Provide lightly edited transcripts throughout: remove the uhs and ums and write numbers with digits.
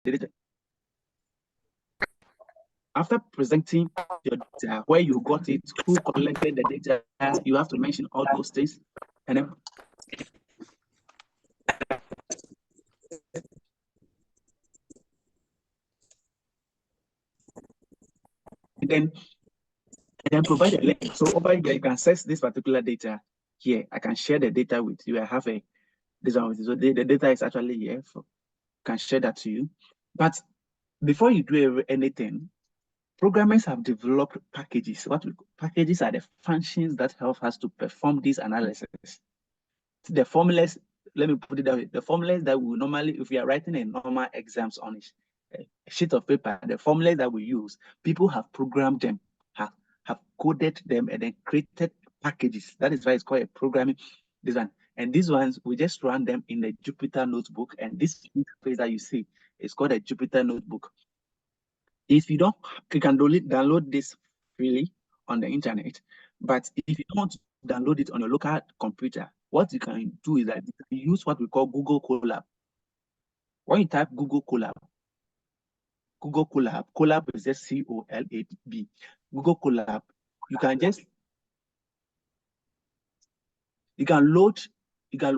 data. After presenting your data, where you got it, who collected the data, you have to mention all those things, and then provide a link. So over here, you can access this particular data here. I can share the data with you. I have this one with you. So the data is actually here. Can share that to you. But before you do anything, programmers have developed packages. Packages are the functions that help us to perform this analysis. The formulas, let me put it that way, the formulas that we normally, if we are writing a normal exams on a sheet of paper, the formulas that we use, people have programmed them, have coded them, and then created packages. That is why it's called a programming. This one. And these ones, we just run them in the Jupyter notebook. And this interface that you see is called a Jupyter notebook. If you don't, you can download this freely on the internet. But if you don't want to download it on your local computer, what you can do is that you can use what we call Google Colab. When you type Google Colab is just C-O-L-A-B. Google Colab, you can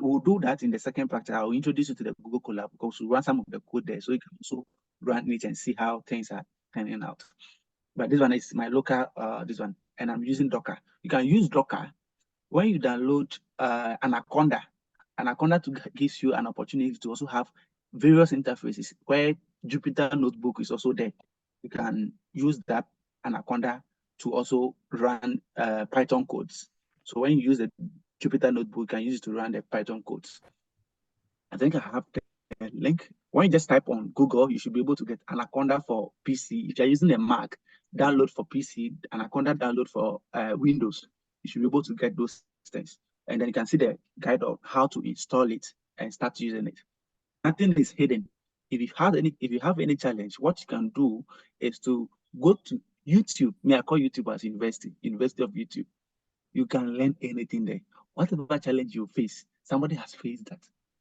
we'll do that in the second practice. I'll introduce you to the Google Colab because we run some of the code there, so you can also run it and see how things are turning out. But this one is my local, this one, and I'm using Docker. You can use Docker when you download Anaconda. Anaconda gives you an opportunity to also have various interfaces where Jupyter Notebook is also there. You can use that Anaconda to also run Python codes. So when you use the Jupyter Notebook, you can use it to run the Python codes. I think I have the link. When you just type on Google, you should be able to get Anaconda for PC. If you're using a Mac, download for PC, Anaconda download for Windows. You should be able to get those things. And then you can see the guide of how to install it and start using it. Nothing is hidden. If you have any challenge, what you can do is to go to YouTube. I call YouTube as University of YouTube. You can learn anything there. Whatever challenge you face, somebody has faced that.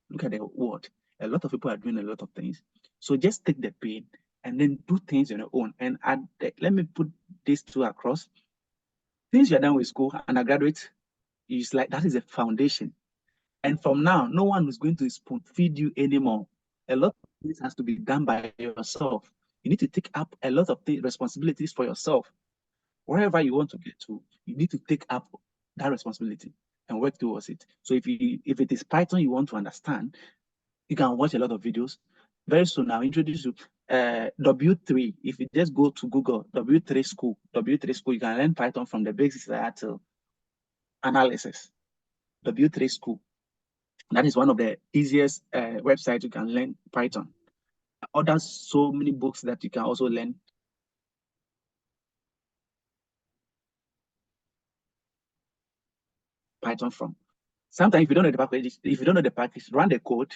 Look at the world. A lot of people are doing a lot of things. So just take the pain and then do things on your own. And let me put these two across. Since you're done with school, undergraduate, it's like that is a foundation. And from now, no one is going to spoon feed you anymore. A lot of things has to be done by yourself. You need to take up a lot of responsibilities for yourself. Wherever you want to get to, you need to take up that responsibility and work towards it. So if it is Python you want to understand, you can watch a lot of videos. Very soon I'll introduce you W3. If you just go to Google, W3 school, you can learn Python from the basics to analysis. W3 school. That is one of the easiest websites you can learn Python. Others, so many books that you can also learn Python from. Sometimes if you don't know the package, run the code,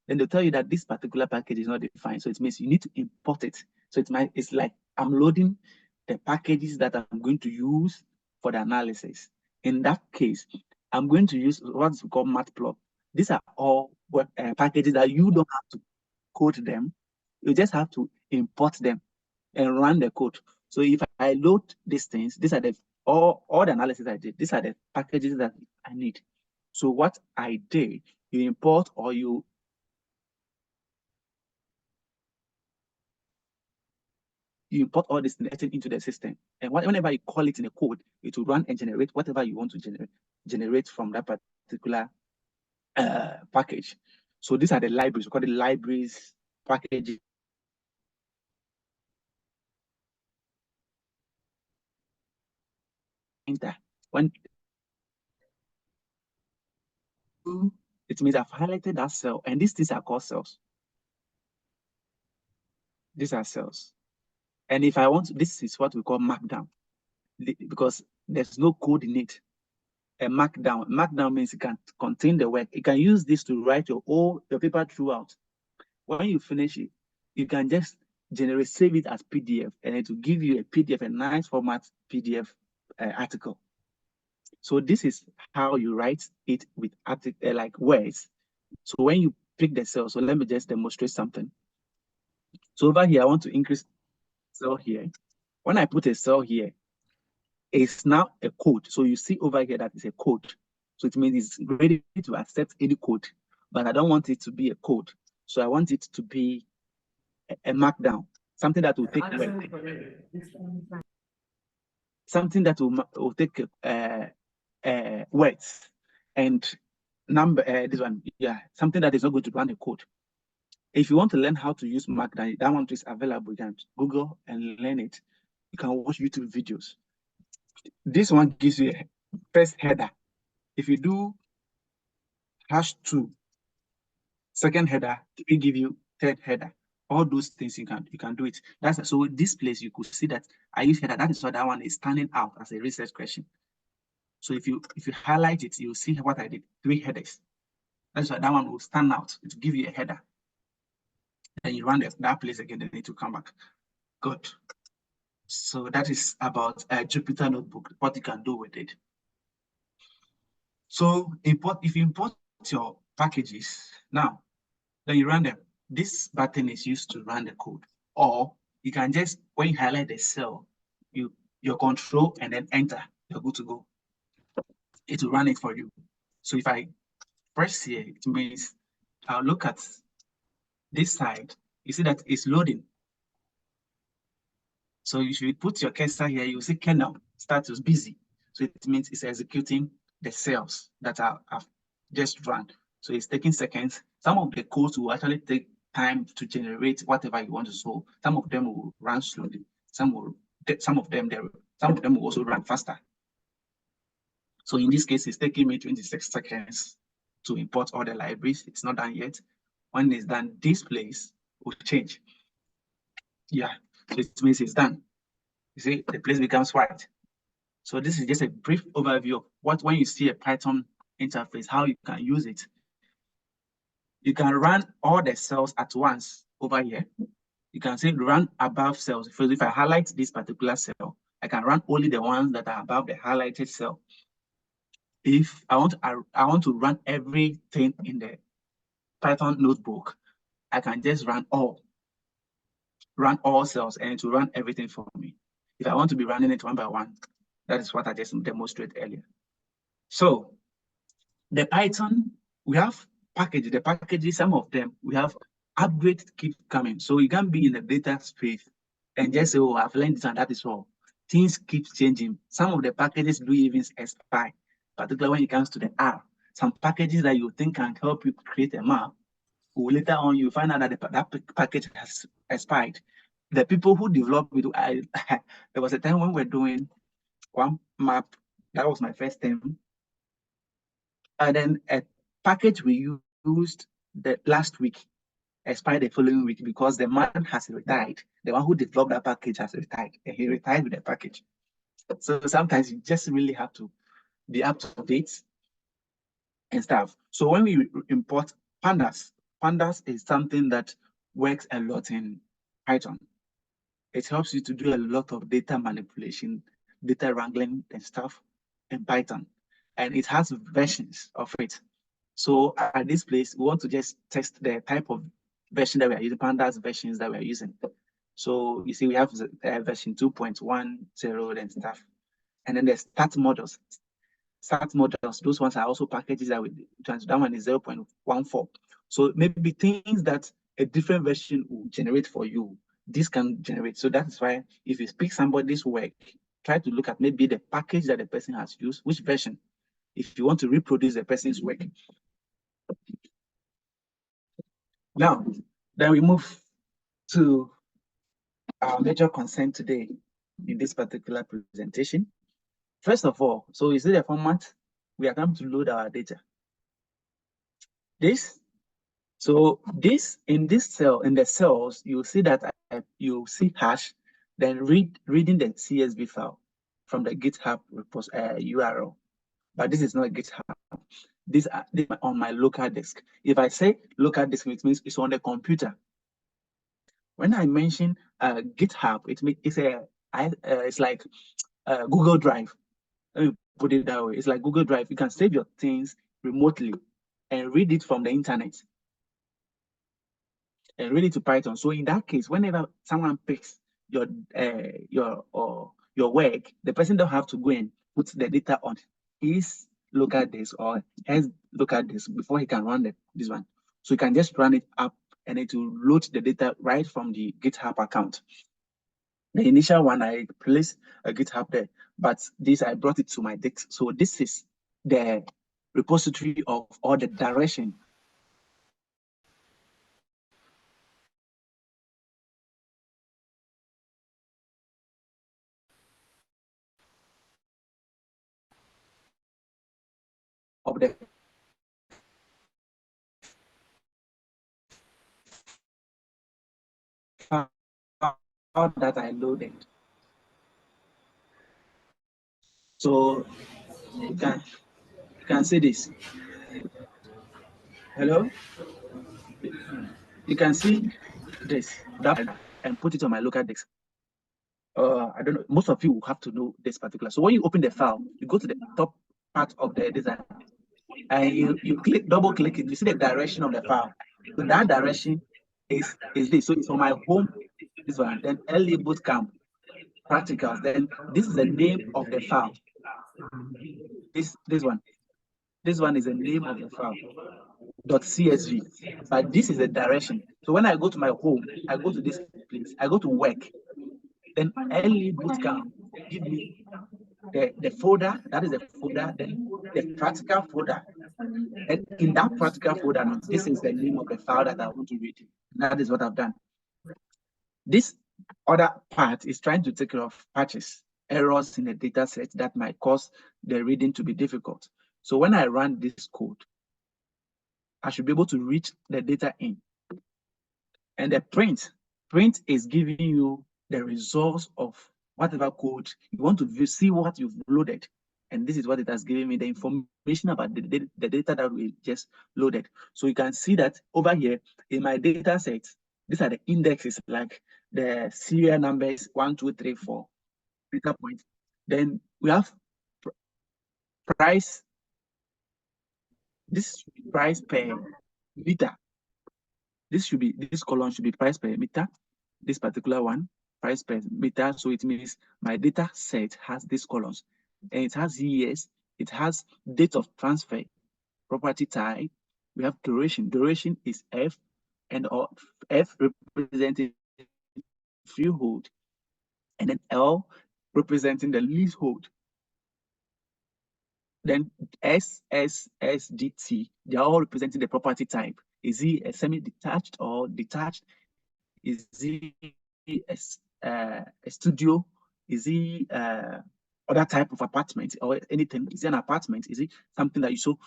then they'll tell you that this particular package is not defined. So it means you need to import it. So it's like I'm loading the packages that I'm going to use for the analysis. In that case, I'm going to use what's called Matplot. These are all packages that you don't have to code them. You just have to import them and run the code. So if I load these things, these are all the analysis I did. These are the packages that I need. So what I did, you import or you import all this into the system. And whenever you call it in a code, it will run and generate whatever you want to generate from that particular package. So these are the libraries. We call it libraries, packages. When it means I've highlighted that cell, and these things are called cells. These are cells. And if I want, this is what we call markdown, because there's no code in it. A markdown. Markdown means it can contain the work. You can use this to write your paper throughout. When you finish it, you can just save it as PDF, and it will give you a PDF, a nice format PDF article. So this is how you write it with like words. So when you pick the cell, so let me just demonstrate something. So over here, I want to increase cell here. When I put a cell here, it's now a code. So you see over here that is a code. So it means it's ready to accept any code, but I don't want it to be a code. So I want it to be a markdown, something that will take something that will take words and number. This one, yeah, something that is not going to run a code. If you want to learn how to use Markdown, that one is available. You can Google and learn it. You can watch YouTube videos. This one gives you a first header. If you do #2, second header, it will give you third header. All those things you can do it. That's so this place you could see that I use header. That is why that one is standing out as a research question. So if you highlight it, you'll see what I did. 3 headers. That's why that one will stand out. It will give you a header. Then you run that place again, then it will come back. Good. So that is about a Jupyter Notebook, what you can do with it. So if you import your packages now, then you run them. This button is used to run the code, or you can just, when you highlight the cell, your control and then enter, you're good to go. It will run it for you. So if I press here, it means I'll look at this side. You see that it's loading. So if you put your cursor here, you see kernel status busy. So it means it's executing the cells that have just run. So it's taking seconds. Some of the codes will actually take time to generate whatever you want to solve. Some of them will run slowly. Some of them will also run faster. So in this case, it's taking me 26 seconds to import all the libraries. It's not done yet. When it's done, this place will change. Yeah, so it means it's done. You see, the place becomes white. So this is just a brief overview of what, when you see a Python interface, how you can use it. You can run all the cells at once over here. You can say run above cells. If I highlight this particular cell, I can run only the ones that are above the highlighted cell. If I want to run everything in the Python notebook, I can just run all cells and it will run everything for me. If I want to be running it one by one, that is what I just demonstrated earlier. So the Python, we have packages. The packages, some of them, we have upgrades keep coming. So you can't be in the data space and just say, oh, I've learned this and that is all. Things keep changing. Some of the packages do even expire, particularly when it comes to the R. Some packages that you think can help you create a map, later on you find out that that package has expired. The people who developed it, there was a time when we were doing one map. That was my first time. And then a package we used the last week expired the following week because the man has retired. The one who developed that package has retired, and he retired with the package. So sometimes you just really have to be up to date and stuff. So when we import pandas is something that works a lot in Python. It helps you to do a lot of data manipulation, data wrangling and stuff in Python. And it has versions of it. So at this place, we want to just test the type of version that we are using, pandas versions that we are using. So you see, we have version 2.10 and stuff. And then the start models. Start models, those ones are also packages that that one is 0.14. So maybe things that a different version will generate for you, this can generate. So that is why if you speak somebody's work, try to look at maybe the package that the person has used, which version, if you want to reproduce the person's work. Now, then we move to our major concern today in this particular presentation. First of all, so you see the format, we are going to load our data. In this cell, in the cells, you'll see that you see hash, then reading the CSV file from the GitHub URL. But this is not a GitHub. This is on my local disk. If I say local disk, it means it's on the computer. When I mention GitHub, it's like Google Drive. Let me put it that way. It's like Google Drive. You can save your things remotely and read it from the internet. and read it to Python. So in that case, whenever someone picks your work, the person don't have to go and put the data on his local disk or his local disk before he can run this one. So you can just run it up and it will load the data right from the GitHub account. The initial one, I placed a GitHub there, but this, I brought it to my disk. So this is the repository of all the direction of the file that I loaded. So you can see this. Hello? You can see this, that, and put it on my local disk. I don't know, most of you will have to know this particular. So when you open the file, you go to the top part of the design and you click, double click it, you see the direction of the file. So that direction is this. So it's on my home, this one, then LA Bootcamp practicals. Then this is the name of the file. This one. This one is the name of the file. .csv, but this is the direction. So when I go to my home, I go to this place, I go to work, then LA Bootcamp give me the folder, that is the folder, then the practical folder. And in that practical folder, this is the name of the file that I want to read. That is what I've done. This other part is trying to take care of patches, errors in the data set that might cause the reading to be difficult. So when I run this code, I should be able to read the data in. And the print is giving you the results of whatever code you want to see what you've loaded. And this is what it has given me, the information about the data that we just loaded. So you can see that over here in my data set, these are the indexes, like the serial numbers 1, 2, 3, 4 data points. Then we have price. This price per meter. This column should be price per meter. This particular one, price per meter. So it means my data set has these columns, and it has years, it has date of transfer, property type. We have duration. Duration is F, and F representing freehold, and then L representing the leasehold. Then S, S, S, D, T, they're all representing the property type. Is it a semi-detached or detached? Is it a studio? Is it other type of apartment or anything? Is it an apartment? Is it something that you so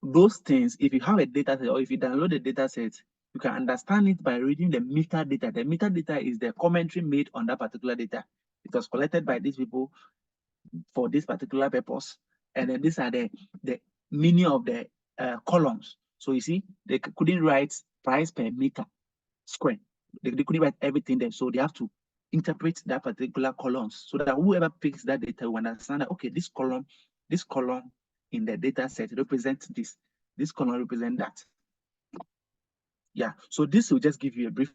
those things? If you have a data set or if you download a data set, you can understand it by reading the metadata. The metadata is the commentary made on that particular data. It was collected by these people for this particular purpose, and then these are the meaning of the columns. So you see, they couldn't write price per meter square. They couldn't write everything there, so they have to interpret that particular columns so that whoever picks that data will understand that, okay, this column in the data set represents this column represents that. Yeah, so this will just give you a brief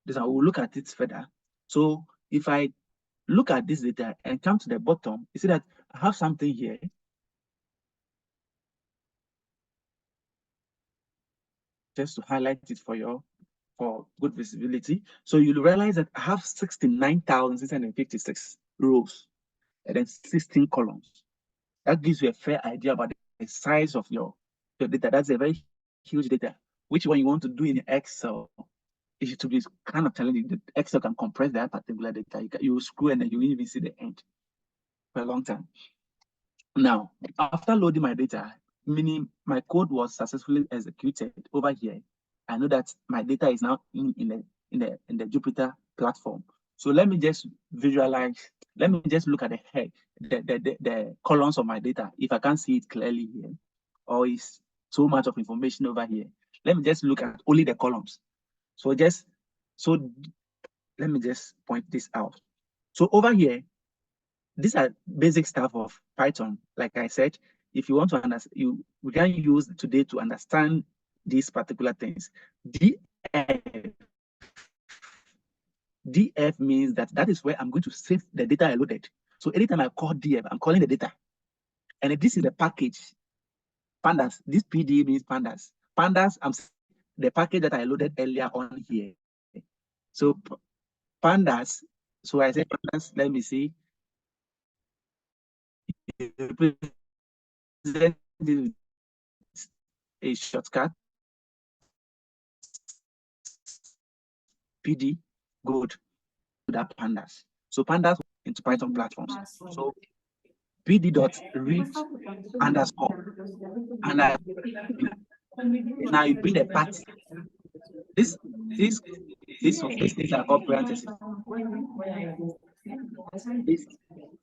this, I will look at it further. So if I look at this data and come to the bottom, you see that I have something here. Just to highlight it for you for good visibility. So you'll realize that I have 69,656 rows and then 16 columns. That gives you a fair idea about the size of your data. That's a very huge data. Which one you want to do in Excel, it should be kind of challenging. The Excel can compress that particular data. You screw and then you won't even see the end for a long time. Now, after loading my data, meaning my code was successfully executed over here, I know that my data is now in the Jupyter platform. So let me just visualize. Let me just look at the head, the columns of my data. If I can't see it clearly here, or it's so much of information over here, let me just look at only the columns. So let me just point this out. So over here, these are basic stuff of Python. Like I said, if you want to understand, we can use today to understand these particular things. df means that is where I'm going to save the data I loaded. So anytime I call df, I'm calling the data. And this is the package. Pandas. This PD means pandas. Pandas, I'm the package that I loaded earlier on here. So pandas, so I say pandas, let me see. A shortcut. PD, good to that pandas. So pandas into Python platforms. So pd.read underscore. And now you bring the path. These things are called parentheses.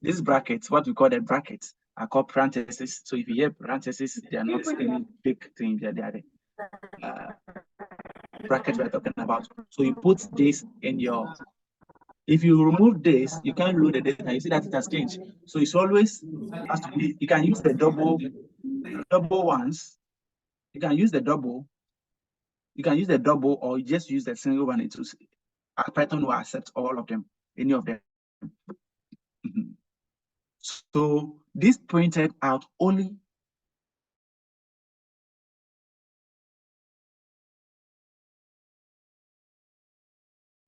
These brackets, what we call the brackets, are called parentheses. So if you hear parentheses, they are not any big thing. They are the brackets we're talking about. So you put this in your. If you remove this, you can't load the data. You see that it has changed. So it's always has to be. You can use the double ones. You can use the double. You can use the double, or you just use the single one. Python will accept all of them, any of them. So this printed out only.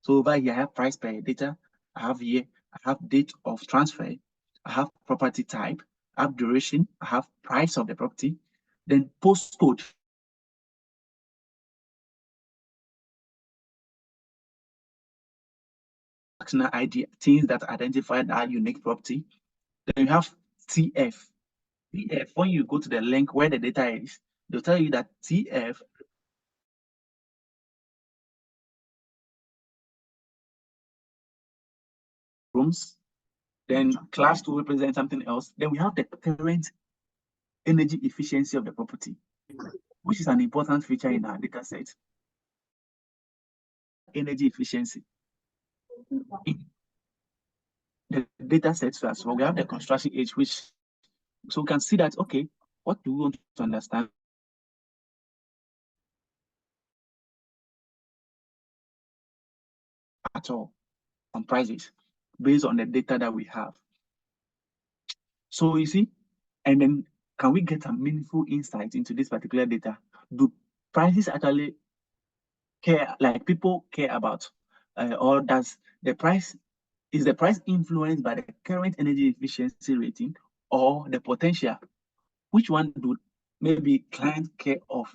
So over here, I have price per data. I have here, I have date of transfer. I have property type. I have duration. I have price of the property. Then postcode. ID, things that identify that unique property. Then you have TF. TF, when you go to the link where the data is, they'll tell you that TF rooms. Then class 2 represents something else. Then we have the current energy efficiency of the property, which is an important feature in our data set. Energy efficiency. The data sets as well. We have the construction age, which so we can see that, okay, what do we want to understand at all on prices based on the data that we have. So you see, and then can we get a meaningful insight into this particular data? Do prices actually care, like people care about, or does the price, is the price influenced by the current energy efficiency rating or the potential? Which one do maybe clients care of?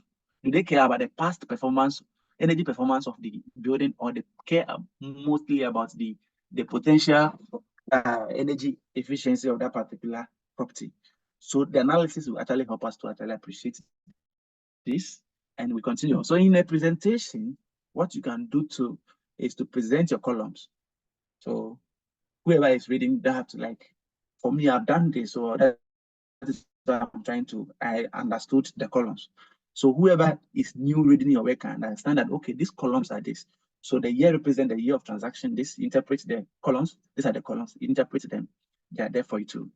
Do they care about the past performance, energy performance of the building, or they care mostly about the potential energy efficiency of that particular property? So the analysis will actually help us to actually appreciate this, and we continue. So in a presentation, what you can do is to present your columns. So whoever is reading, they have to, like, for me, I've done this, so that is what I'm trying to, I understood the columns. So whoever is new reading your work can understand that, okay, these columns are this. So the year represents the year of transaction. This interprets the columns. These are the columns. Interprets them. They are there for you to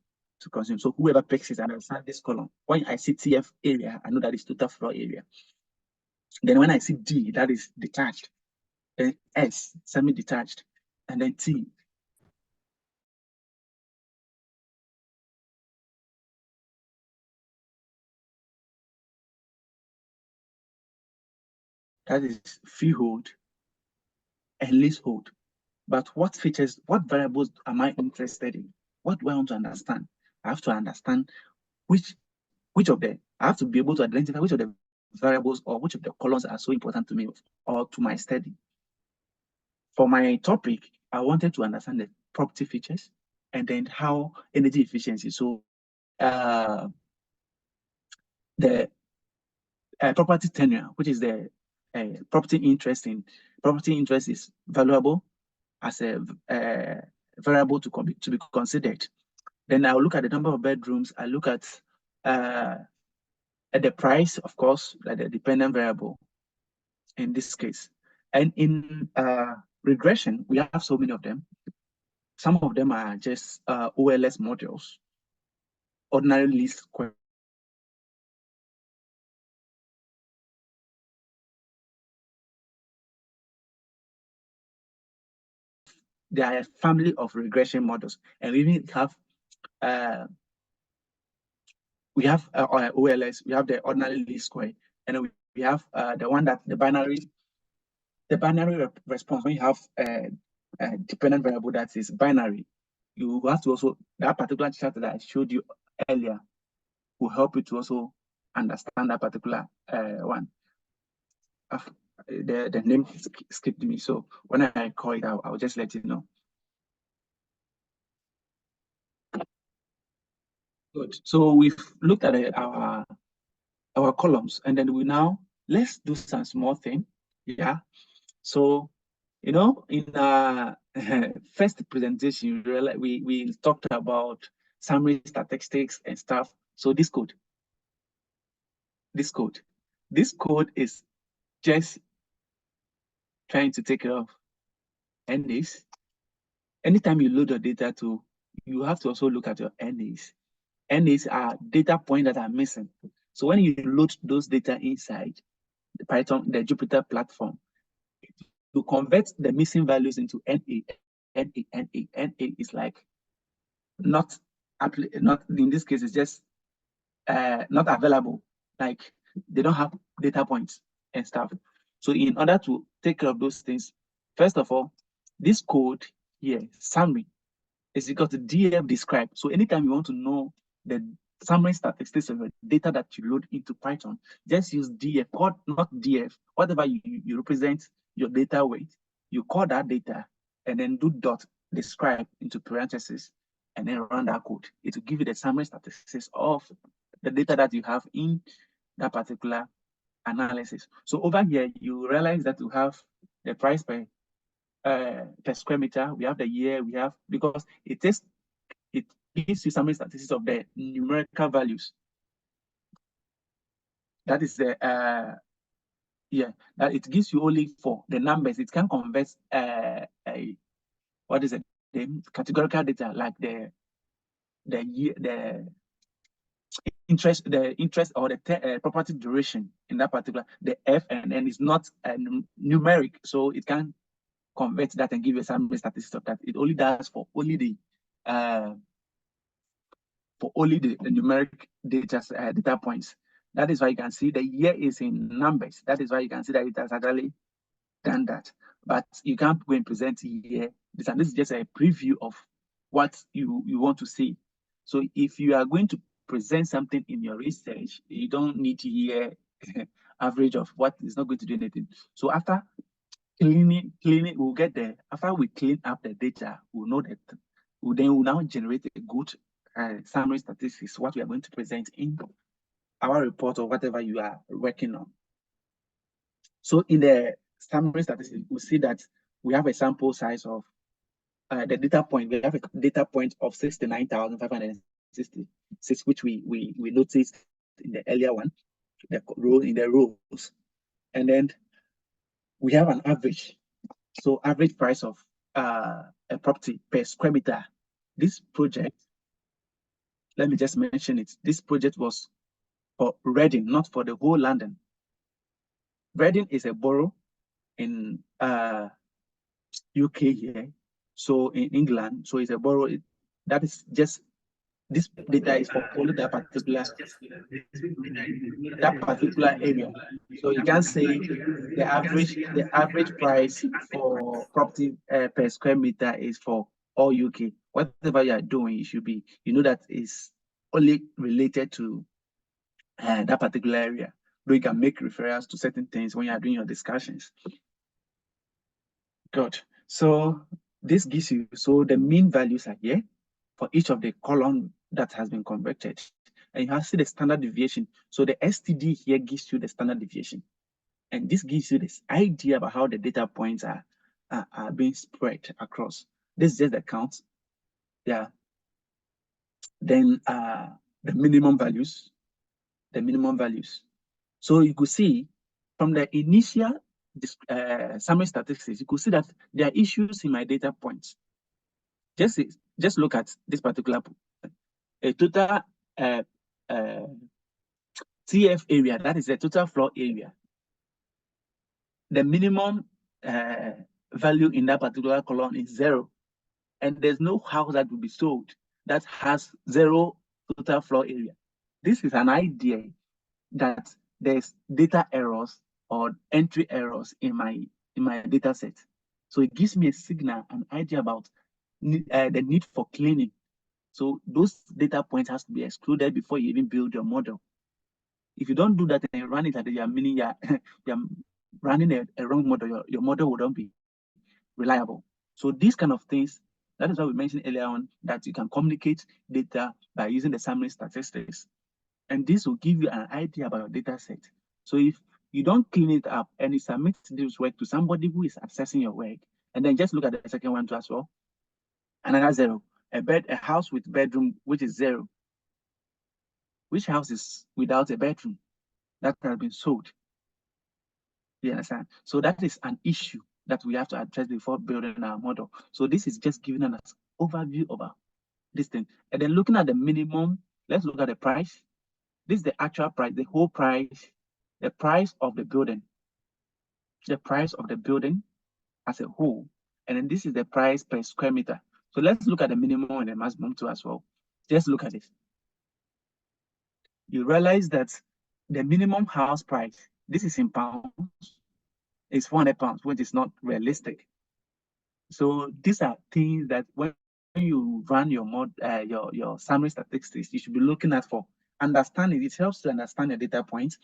consume. So whoever picks it and understands this column. When I see TF area, I know that is total floor area. Then when I see D, that is detached. Then S, semi-detached. And then T, that is freehold and leasehold. But what features, what variables am I interested in? What do I want to understand? I have to understand which of the, I have to be able to identify which of the variables or which of the columns are so important to me or to my study. For my topic, I wanted to understand the property features and then how energy efficiency. So the property tenure, which is the property interest in, property interest is valuable as a variable to be considered. Then I'll look at the number of bedrooms. I look at the price, of course, like the dependent variable in this case. And in regression, we have so many of them. Some of them are just OLS modules, ordinary least square. there are a family of regression models, and we even have OLS, we have the ordinary least square, and we have the one that the binary response. When you have a dependent variable that is binary, you have to also, that particular chart that I showed you earlier will help you to also understand that particular one. The name skipped me, so when I call it out, I'll just let you know. Good. So we've looked at our columns, and then let's do some small thing. Yeah. So, in our first presentation, we talked about summary statistics and stuff. So this code is just trying to take care of NAs. Anytime you load your data you have to also look at your NAs. NAs are data points that are missing. So when you load those data inside the Python, the Jupyter platform, to convert the missing values into NA is like not in this case, it's just not available. Like they don't have data points and stuff. So in order to take care of those things, first of all, this code here, summary, is equal to df describe. So anytime you want to know the summary statistics of the data that you load into Python, just use df, or not df, whatever you represent your data with, you call that data and then do dot describe into parentheses and then run that code. It will give you the summary statistics of the data that you have in that particular analysis. So over here, you realize that you have the price per square meter, we have the year, we have, because it gives you summary statistics of the numerical values. That is the that it gives you only for the numbers. It can convert what is it? The categorical data, like the interest or the property duration in that particular, the F, and then it's not numeric, so it can convert that and give you a summary statistics of that. It only does for only the numeric data points. That is why you can see the year is in numbers. That is why you can see that it has actually done that. But you can't go and present year. This is just a preview of what you want to see. So if you are going to present something in your research, you don't need to hear average of what is not going to do anything. So after cleaning, we'll get there. After we clean up the data, we'll know that we'll now generate a good summary statistics, what we are going to present in our report or whatever you are working on. So in the summary statistics, we see that we have a sample size of the data point. We have a data point of 69,566, which we noticed in the earlier one, the row in the rows. And then we have an average. So average price of a property per square meter. This project, let me just mention it. This project was for Reading, not for the whole London. Reading is a borough in UK here. So in England, so it's a borough. That is just, this data is for only that particular area. So you can say the average price for property per square meter is for all UK. Whatever you are doing, it should be, that is only related to that particular area. Though you can make referrals to certain things when you are doing your discussions. Good. So this gives you, so the mean values are here for each of the column that has been converted. And you have to see the standard deviation. So the STD here gives you the standard deviation. And this gives you this idea about how the data points are being spread across. This is just the count. Yeah. Then the minimum values. So you could see from the initial summary statistics, you could see that there are issues in my data points. Just look at this particular total TF area, that is the total floor area. The minimum value in that particular column is 0. And there's no house that will be sold that has 0 total floor area. This is an idea that there's data errors or entry errors in my data set. So it gives me a signal, an idea about the need for cleaning. So those data points has to be excluded before you even build your model. If you don't do that and you run it at your meaning you're running a wrong model, your model wouldn't be reliable. So these kind of things, that is why we mentioned earlier on that you can communicate data by using the summary statistics. And this will give you an idea about your data set. So if you don't clean it up and you submit this work to somebody who is assessing your work, and then just look at the second one too as well, another 0, a house with bedroom, which is 0. Which house is without a bedroom that has been sold? You understand? So that is an issue that we have to address before building our model. So this is just giving us an overview about this thing. And then looking at the minimum, let's look at the price. This is the actual price, the whole price, the price of the building. The price of the building as a whole. And then this is the price per square meter. So let's look at the minimum and the maximum too as well. Just look at it. You realize that the minimum house price, this is in pounds, is 400 pounds, which is not realistic. So these are things that when you run your your summary statistics, you should be looking at for understanding. It helps to understand the data points,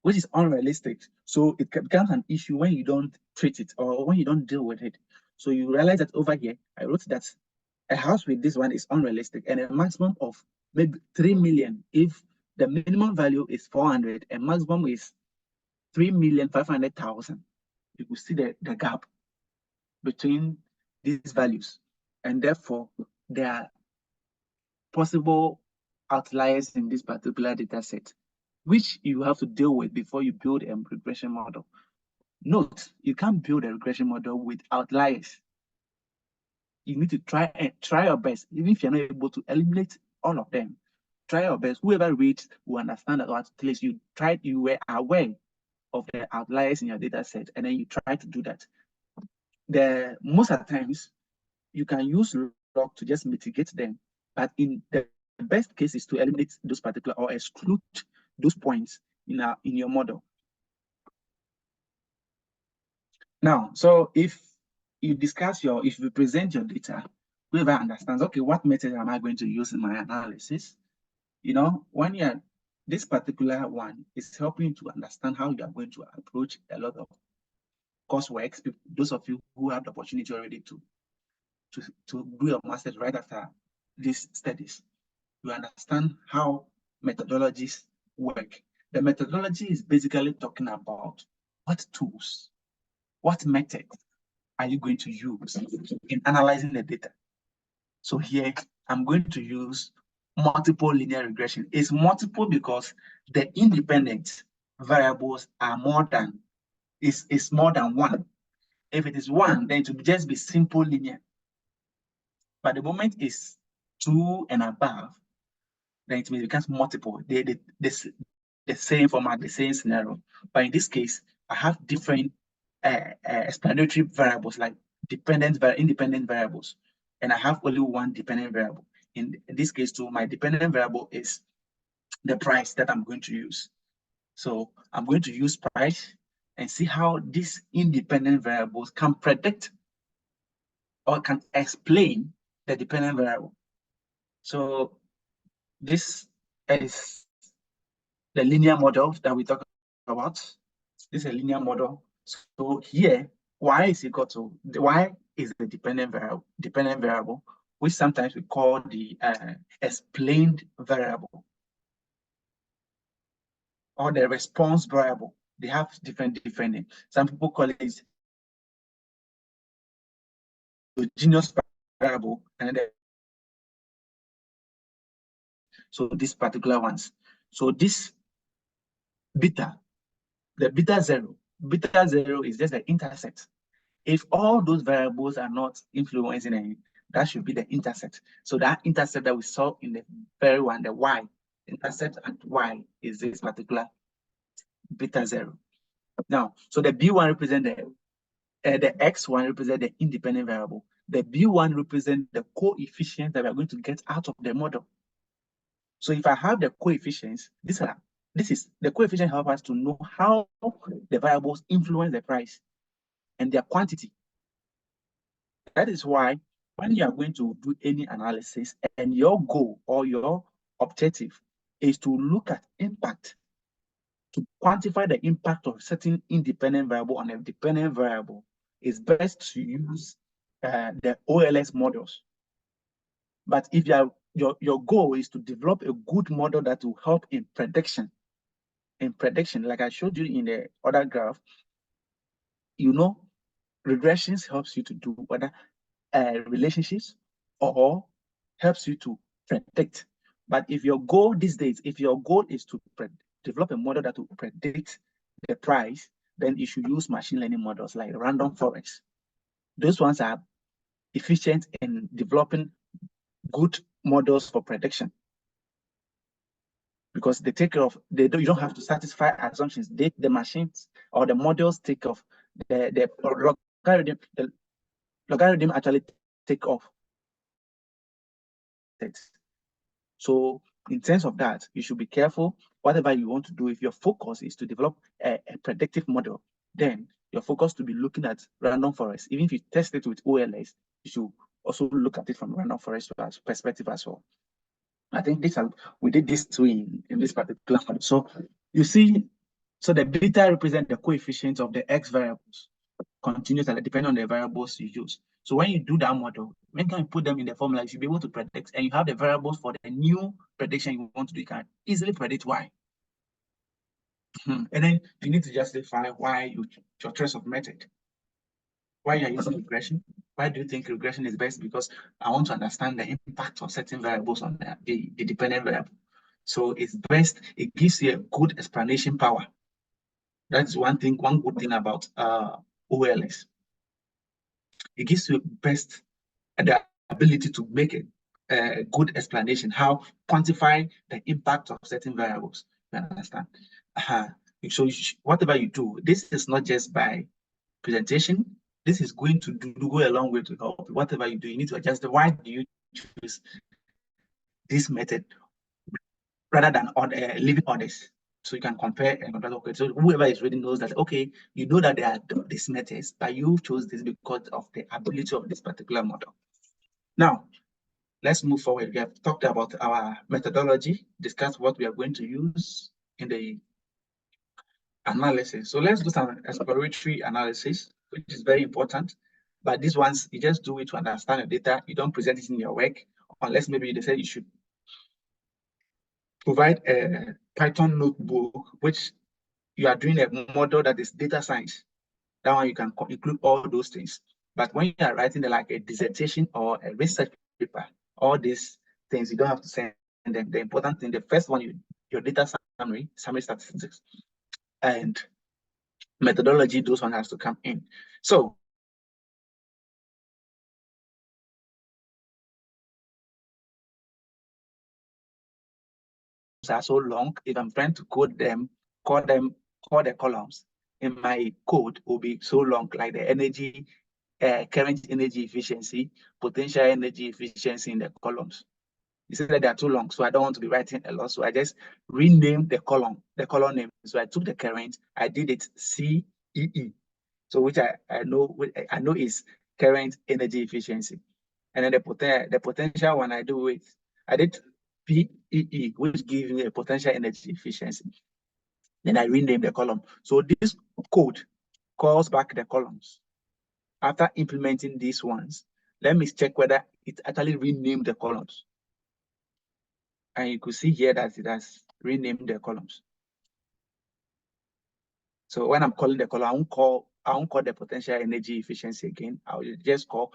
which is unrealistic. So it becomes an issue when you don't treat it or when you don't deal with it. So you realize that over here, I wrote that a house with this one is unrealistic and a maximum of maybe 3 million. If the minimum value is 400 and maximum is 3,500,000, you will see the gap between these values. And therefore, there are possible outliers in this particular data set, which you have to deal with before you build a regression model. Note, you can't build a regression model with outliers. You need to try your best, even if you're not able to eliminate all of them. Try your best. Whoever reads will understand that at least you were aware of the outliers in your data set, and then you try to do that. Most of the times, you can use log to just mitigate them, but in the best case is to eliminate those particular or exclude those points in your model. Now, so if you present your data, whoever understands, okay, what method am I going to use in my analysis? You know, this particular one is helping you to understand how you are going to approach a lot of coursework. Those of you who have the opportunity already to do your master's right after these studies, you understand how methodologies work. The methodology is basically talking about what tools, what methods are you going to use in analyzing the data. So here, I'm going to use multiple linear regression. It's multiple because the independent variables are more than one. If it is one, then it will just be simple linear. But the moment is 2 and above, then it becomes multiple. The same format, the same scenario. But in this case, I have different explanatory variables like independent variables, and I have only one dependent variable. In this case, too, my dependent variable is the price that I'm going to use. So I'm going to use price and see how these independent variables can predict or can explain the dependent variable. So this is the linear model that we talk about. This is a linear model. So here, y is equal to y is the dependent variable, which sometimes we call the explained variable or the response variable. They have different names. Some people call it the genius variable, and so these particular ones. So this beta, the beta zero is just the intercept. If all those variables are not influencing any, that should be the intercept. So that intercept that we saw in the very one, the y, intercept at y is this particular beta zero. Now, so the B1 represents the X1 represents the independent variable. The B1 represents the coefficient that we are going to get out of the model. So if I have the coefficients, this is the coefficient help us to know how the variables influence the price and their quantity. That is why when you are going to do any analysis and your goal or your objective is to look at impact, to quantify the impact of certain independent variable on a dependent variable, it's best to use the OLS models. But if your goal is to develop a good model that will help in prediction, like I showed you in the other graph, regressions helps you to do whether relationships or helps you to predict. But if your goal these days, if your goal is to develop a model that will predict the price, then you should use machine learning models like random forest. Those ones are efficient in developing good models for prediction because they take care of, you don't have to satisfy assumptions. The machines or the models take off the logarithm actually take off. So in terms of that, you should be careful. Whatever you want to do, if your focus is to develop a predictive model, then your focus to be looking at random forest. Even if you test it with OLS, you should also look at it from random forest perspective as well. I think we did this too in this particular model. So you see, so the beta represents the coefficient of the X variables, continuously depending on the variables you use. So when you do that model, when you put them in the formula, you should be able to predict, and you have the variables for the new prediction you want to do. You can easily predict why. And then you need to justify why your choice of method. Why you're using regression? Why do you think regression is best? Because I want to understand the impact of certain variables on the dependent variable. So it's best, it gives you a good explanation power. That's one good thing about OLS. It gives you the ability to make a good explanation, how quantify the impact of certain variables. You understand? So whatever you do, this is not just by presentation. This is going to go a long way to help. Whatever you do, you need to adjust. Why do you choose this method rather than leaving others? So you can compare and compare. Okay, so whoever is reading knows that, okay, you know that there are these methods, but you chose this because of the ability of this particular model. Now, let's move forward. We have talked about our methodology, discussed what we are going to use in the analysis. So let's do some exploratory analysis, which is very important. But these ones, you just do it to understand the data. You don't present it in your work, unless maybe they say you should provide a Python notebook, which you are doing a model that is data science. That one you can include all those things. But when you are writing like a dissertation or a research paper, all these things, you don't have to send them. The important thing, the first one, your data summary statistics, and methodology, those ones has to come in. So are so long. If I'm trying to call the columns in my code will be so long, like the energy, current energy efficiency, potential energy efficiency in the columns. You see that they are too long, so I don't want to be writing a lot. So I just renamed the column name. So I took the current, I did it CEE. So which I know is current energy efficiency. And then the potential one I did PEE, which gives me a potential energy efficiency. Then I rename the column. So this code calls back the columns. After implementing these ones, let me check whether it actually renamed the columns. And you could see here that it has renamed the columns. So when I'm calling the column, I won't call the potential energy efficiency again. I will just call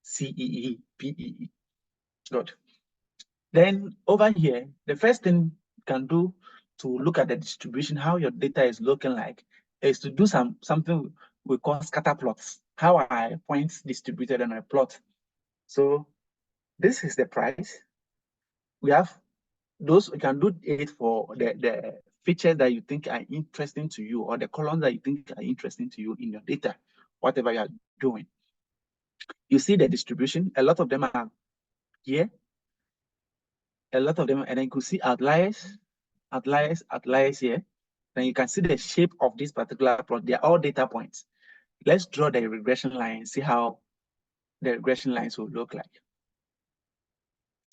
CEE, PEE. Good. Then over here, the first thing you can do to look at the distribution, how your data is looking like, is to do something we call scatter plots. How are points distributed on a plot? So this is the price. We have those, we can do it for the features that you think are interesting to you, or the columns that you think are interesting to you in your data. whatever you are doing. You see the distribution, a lot of them are here, a lot of them, and then you could see outliers here. Then you can see the shape of this particular plot. They are all data points. Let's draw the regression line and see how the regression lines will look like.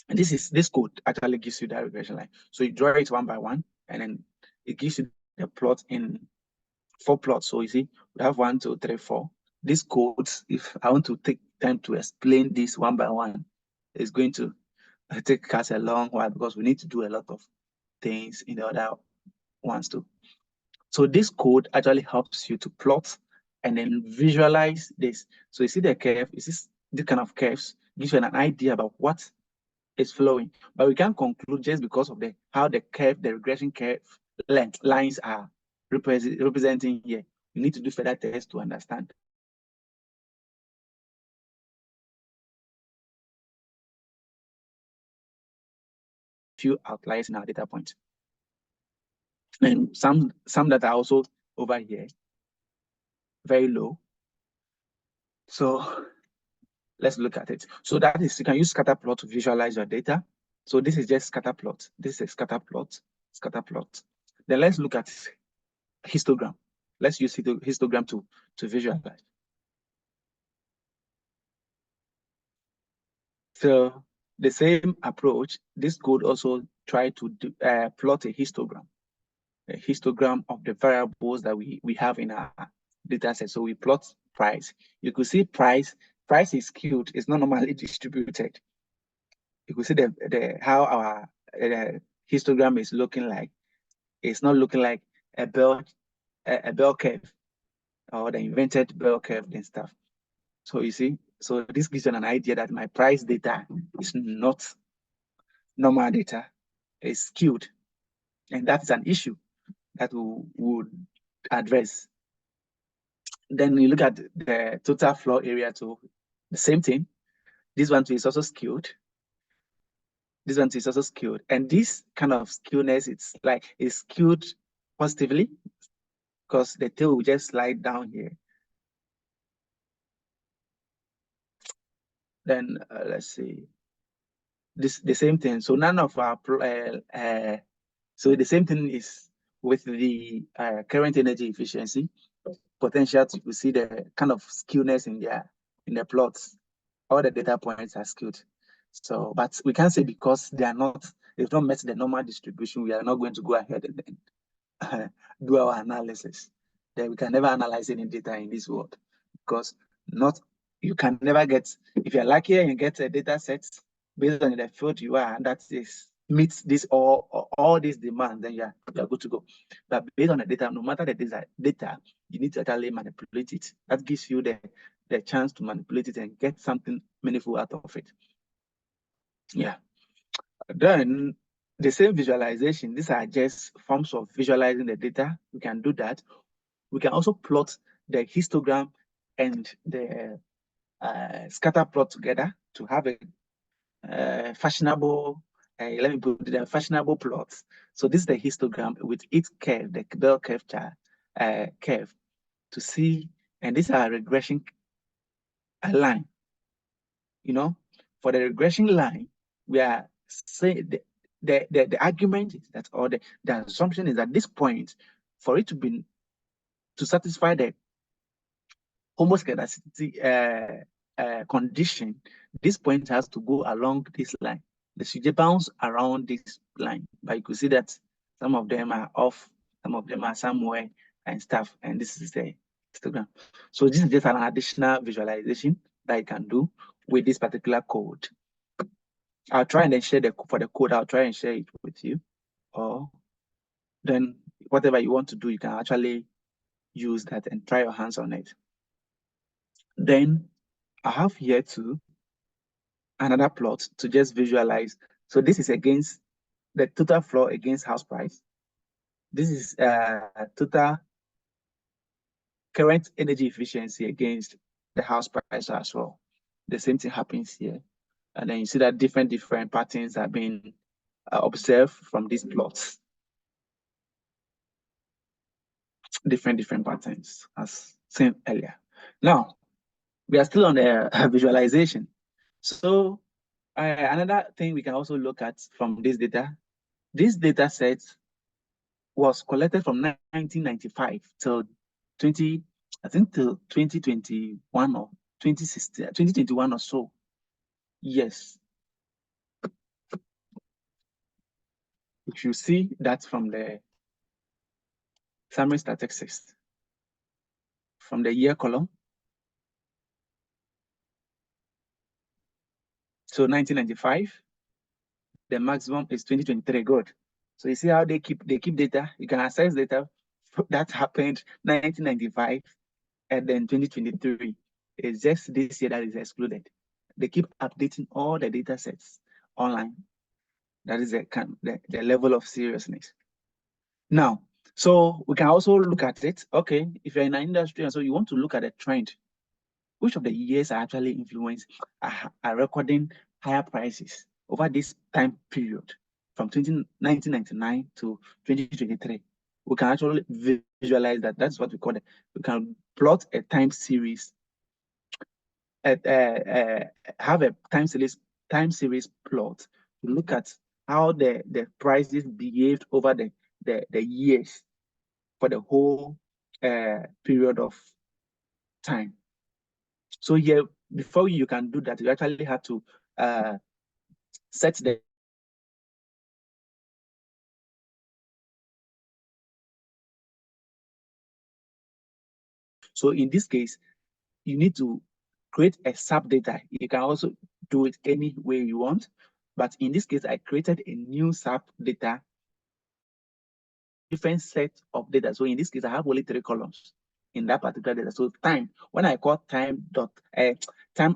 And this code actually gives you that regression line. So you draw it one by one, and then it gives you the plot in 4 plots. So you see, we have 1, 2, 3, 4. These codes, if I want to take time to explain this one by one, it's going to take us a long while because we need to do a lot of things in the other ones too. So this code actually helps you to plot and then visualize this. So you see the curve, this kind of curves gives you an idea about what is flowing, but we can't conclude just because of how the regression curve lines are representing here. You need to do further tests to understand. Few outliers in our data points, and some that are also over here, very low. So let's look at it. So that is, you can use scatter plot to visualize your data. So this is just scatter plot. This is a scatter plot. Then let's look at histogram. Let's use histogram to visualize. So the same approach, this code also try to plot a histogram of the variables that we have in our data set. So we plot price. You could see price is skewed. It's not normally distributed. You could see how our histogram is looking like. It's not looking like a bell curve or the invented bell curve and stuff. So you see, so this gives you an idea that my price data is not normal data. It's skewed, and that is an issue that we would address. Then you look at the total floor area too. The same thing. This one too is also skewed. This one too is also skewed. And this kind of skewness, it's skewed positively because the tail will just slide down here. Then let's see. The same thing. So none of our so the same thing is with the current energy efficiency potential. You see the kind of skewness in the plots. All the data points are skewed. So, but we can't say because they've not met the normal distribution, we are not going to go ahead and then do our analysis. Then we can never analyze any data in this world because you can never get, if you're lucky and you get a data set based on the field you are, and that meets this all these demands, then you're good to go. But based on the data, no matter the data, you need to actually manipulate it. That gives you the chance to manipulate it and get something meaningful out of it. Yeah. Then the same visualization, these are just forms of visualizing the data. We can do that. We can also plot the histogram and the scatter plot together to have a fashionable, let me put the fashionable plots. So this is the histogram with its curve, the bell curve curve to see, and these are regression line. You know, for the regression line, we are saying the argument is that, or the assumption is at this point, for it to satisfy the homoscedasticity condition, this point has to go along this line. The CJ bounce around this line, but you could see that some of them are off, some of them are somewhere and stuff, and this is the histogram. So this is just an additional visualization that you can do with this particular code. I'll try and then share for the code, I'll try and share it with you. Or then whatever you want to do, you can actually use that and try your hands on it. Then I have here too another plot to just visualize. So this is against the total floor against house price. This is total current energy efficiency against the house price as well. The same thing happens here. And then you see that different patterns are being observed from these plots. Different patterns as seen earlier. Now, we are still on the visualization. So another thing we can also look at from this data set was collected from 1995 till 20, I think till 2021 or 2016, 2021 or so. Yes. If you see that from the summary statistics, from the year column, so 1995, the maximum is 2023. Good. So you see how they keep data. You can access data that happened 1995 and then 2023. It's just this year that is excluded. They keep updating all the data sets online. That is the level of seriousness. Now, so we can also look at it. Okay, if you're in an industry and so you want to look at a trend, which of the years are actually influenced are recording higher prices over this time period from 1999 to 2023. We can actually visualize that. That's what we call it. We can plot a time series, have a time series plot to look at how the prices behaved over the years for the whole period of time. So here, before you can do that, you actually have to set the so in this case, you need to create a sub data. You can also do it any way you want, but in this case, I created a new sub data, different set of data. So in this case, I have only 3 columns in that particular data. So time, when I call time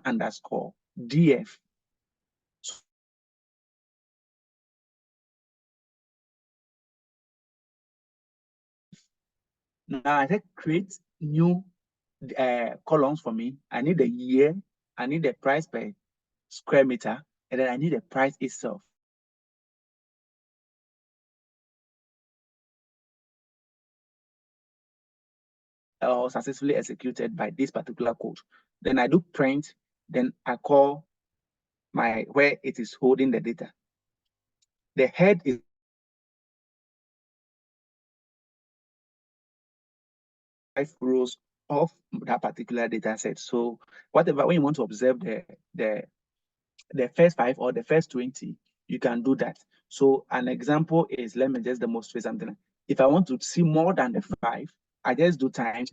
underscore df, now I said create new columns for me. I need the year, I need the price per square meter, and then I need the price itself. Successfully executed by this particular code. Then I do print, then I call my where it is holding the data. The head is 5 rows of that particular data set. So whatever, when you want to observe the first 5 or the first 20, you can do that. So an example is, let me just demonstrate something. If I want to see more than the 5, I just do time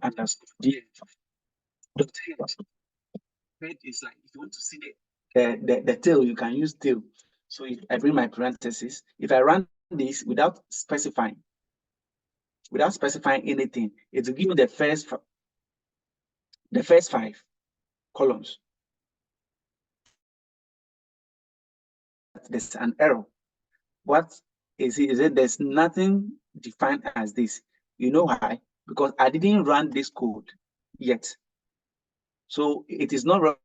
underscore df dot head is like, if you want to see the tail, you can use tail. So if I bring my parentheses, if I run this without specifying anything, it will give me the first 5 columns. There's an error. What is it? Is it there's nothing defined as this? You know why? Because I didn't run this code yet. So it is not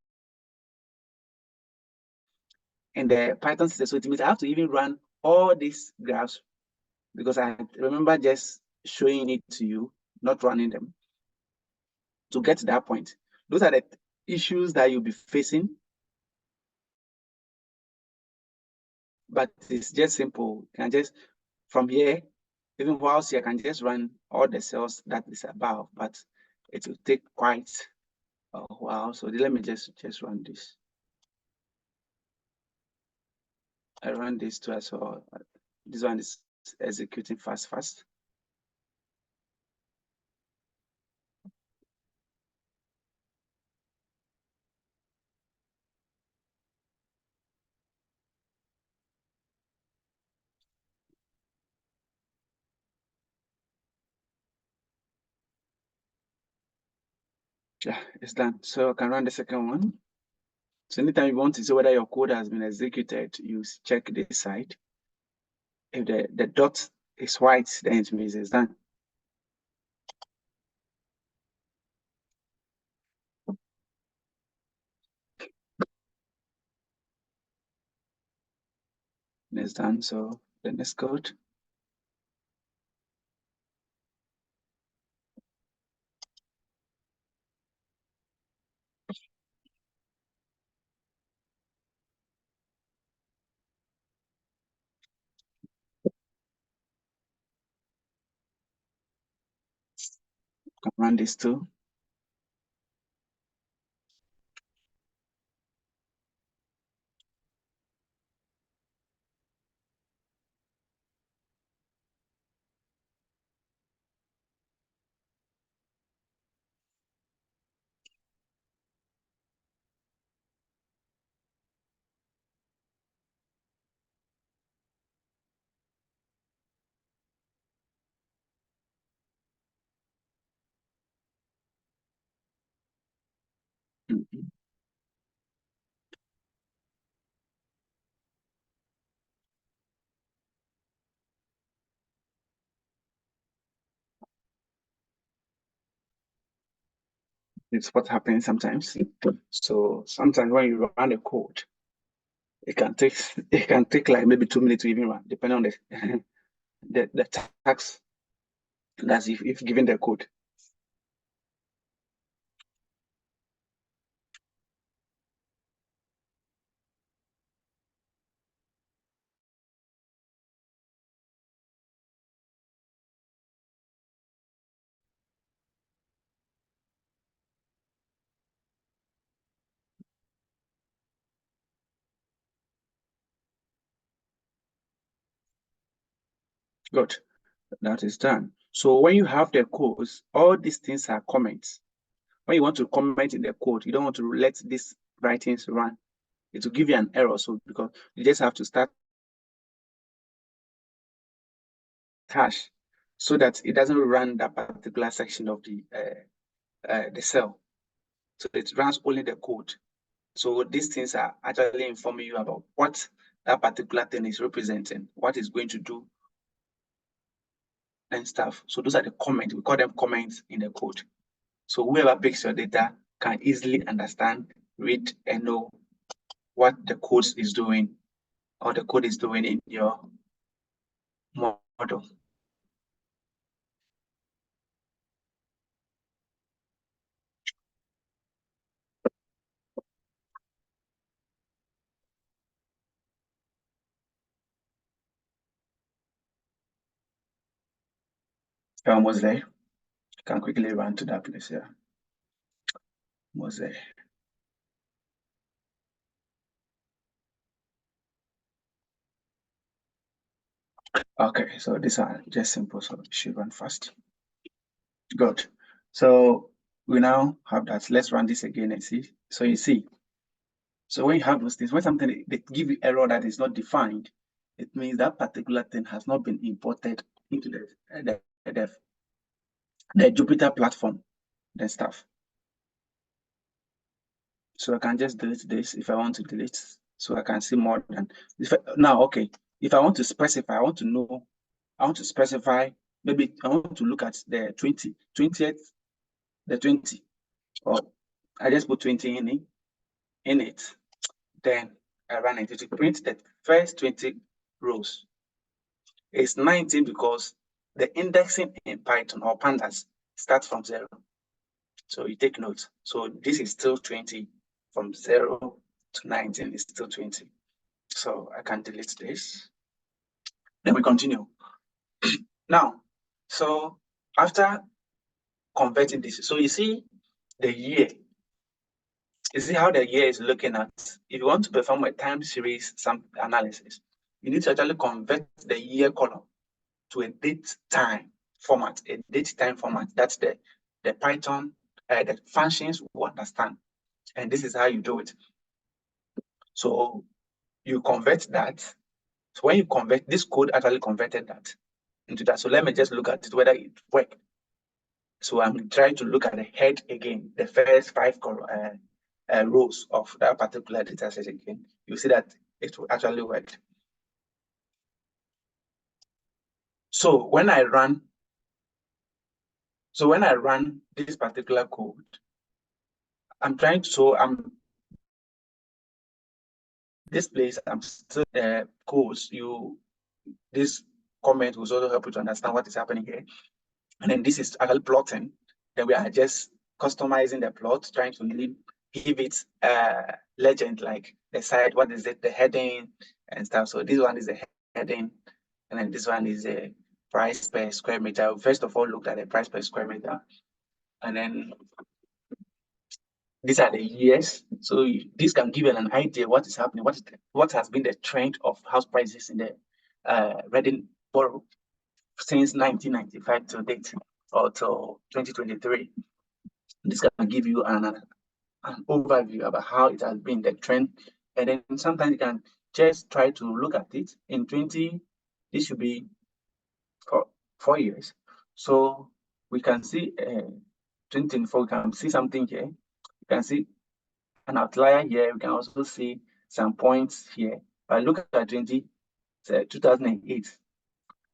in the Python system. So it means I have to even run all these graphs, because I remember just showing it to you, not running them, to get to that point. Those are the issues that you'll be facing, but it's just simple. You can just, from here, even whilst here, I can just run all the cells that is above, but it will take quite a while. So let me just run this. I run this too as well. This one is executing fast. Yeah, it's done. So I can run the second one. So anytime you want to see whether your code has been executed, you check this side. If the dot is white, then it means it's done. It's done. So the next code. can run this too. Mhm. It's what happens sometimes. So sometimes when you run a code, it can take like maybe 2 minutes to even run, depending on the the task that's if given the code. Good. That is done. So when you have the codes, all these things are comments. When you want to comment in the code, you don't want to let these writings run. It will give you an error. So because you just have to start hash so that it doesn't run that particular section of the cell. So it runs only the code. So these things are actually informing you about what that particular thing is representing, what it's going to do, and stuff. So those are the comments. We call them comments in the code. So whoever picks your data can easily understand, read, and know what the code is doing or the code is doing in your model. You're almost there. You can quickly run to that place here. Almost there. Okay, so these are just simple, so it should run fast. Good. So we now have that. Let's run this again and see. So you see, so when you have those things, when something they give you error that is not defined, it means that particular thing has not been imported into the Jupyter platform, the stuff. So I can just delete this if I want to delete, so I can see more than now. Okay, if I want to specify, I want to know, I want to specify, maybe I want to look at the 20th, the 20, or I just put 20 in it, then I run it to print the first 20 rows. It's 19 because the indexing in Python or pandas starts from 0. So you take note. So this is still 20 from 0 to 19 is still 20. So I can delete this. Then we continue. Now, so after converting this, so you see the year. You see how the year is looking at. If you want to perform a time series some analysis, you need to actually convert the year column to a date time format, a date time format. That's the Python, the functions will understand. And this is how you do it. So you convert that. So when you convert, this code actually converted that into that. So let me just look at it, whether it worked. So I'm trying to look at the head again, the first 5 rows of that particular data set again. You see that it actually worked. So when I run this particular code, I'm trying to, so I'm this place, I'm still codes. This comment will also help you to understand what is happening here. And then this is actually plotting. Then we are just customizing the plot, trying to give it legend, like the side, what is it, the heading and stuff. So this one is the heading, and then this one is a price per square meter. First of all, look at the price per square meter. And then these are the years. So this can give you an idea what is happening, what has been the trend of house prices in the Reading borough since 1995 to date, or till 2023. This can give you an overview about how it has been, the trend. And then sometimes you can just try to look at it in 20, this should be for 4 years. So we can see 2024, we can see something here. You can see an outlier here. We can also see some points here. But look at 2008,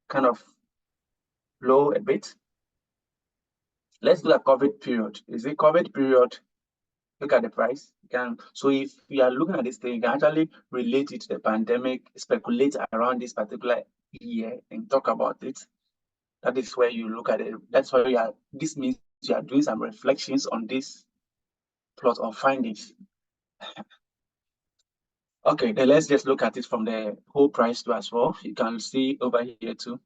kind of low a bit. Let's do a COVID period. Is it COVID period? Look at the price. So if you are looking at this thing, you can actually relate it to the pandemic, speculate around this particular year and talk about it. That is where you look at it. That's why this means you are doing some reflections on this plot of findings. Okay, then let's just look at it from the whole price too as well. You can see over here too.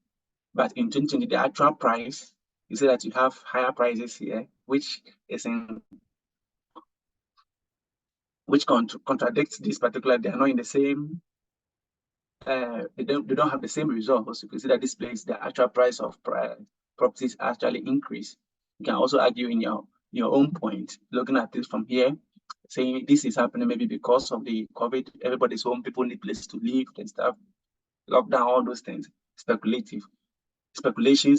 But in 2020, the actual price, you see that you have higher prices here, which contradicts this particular. They are not in the same. They don't have the same results. You can see that this place, the actual price of properties actually increase. You can also argue in your own point, looking at this from here, saying this is happening maybe because of the COVID. Everybody's home, people need place to live and stuff. Lockdown, all those things, speculations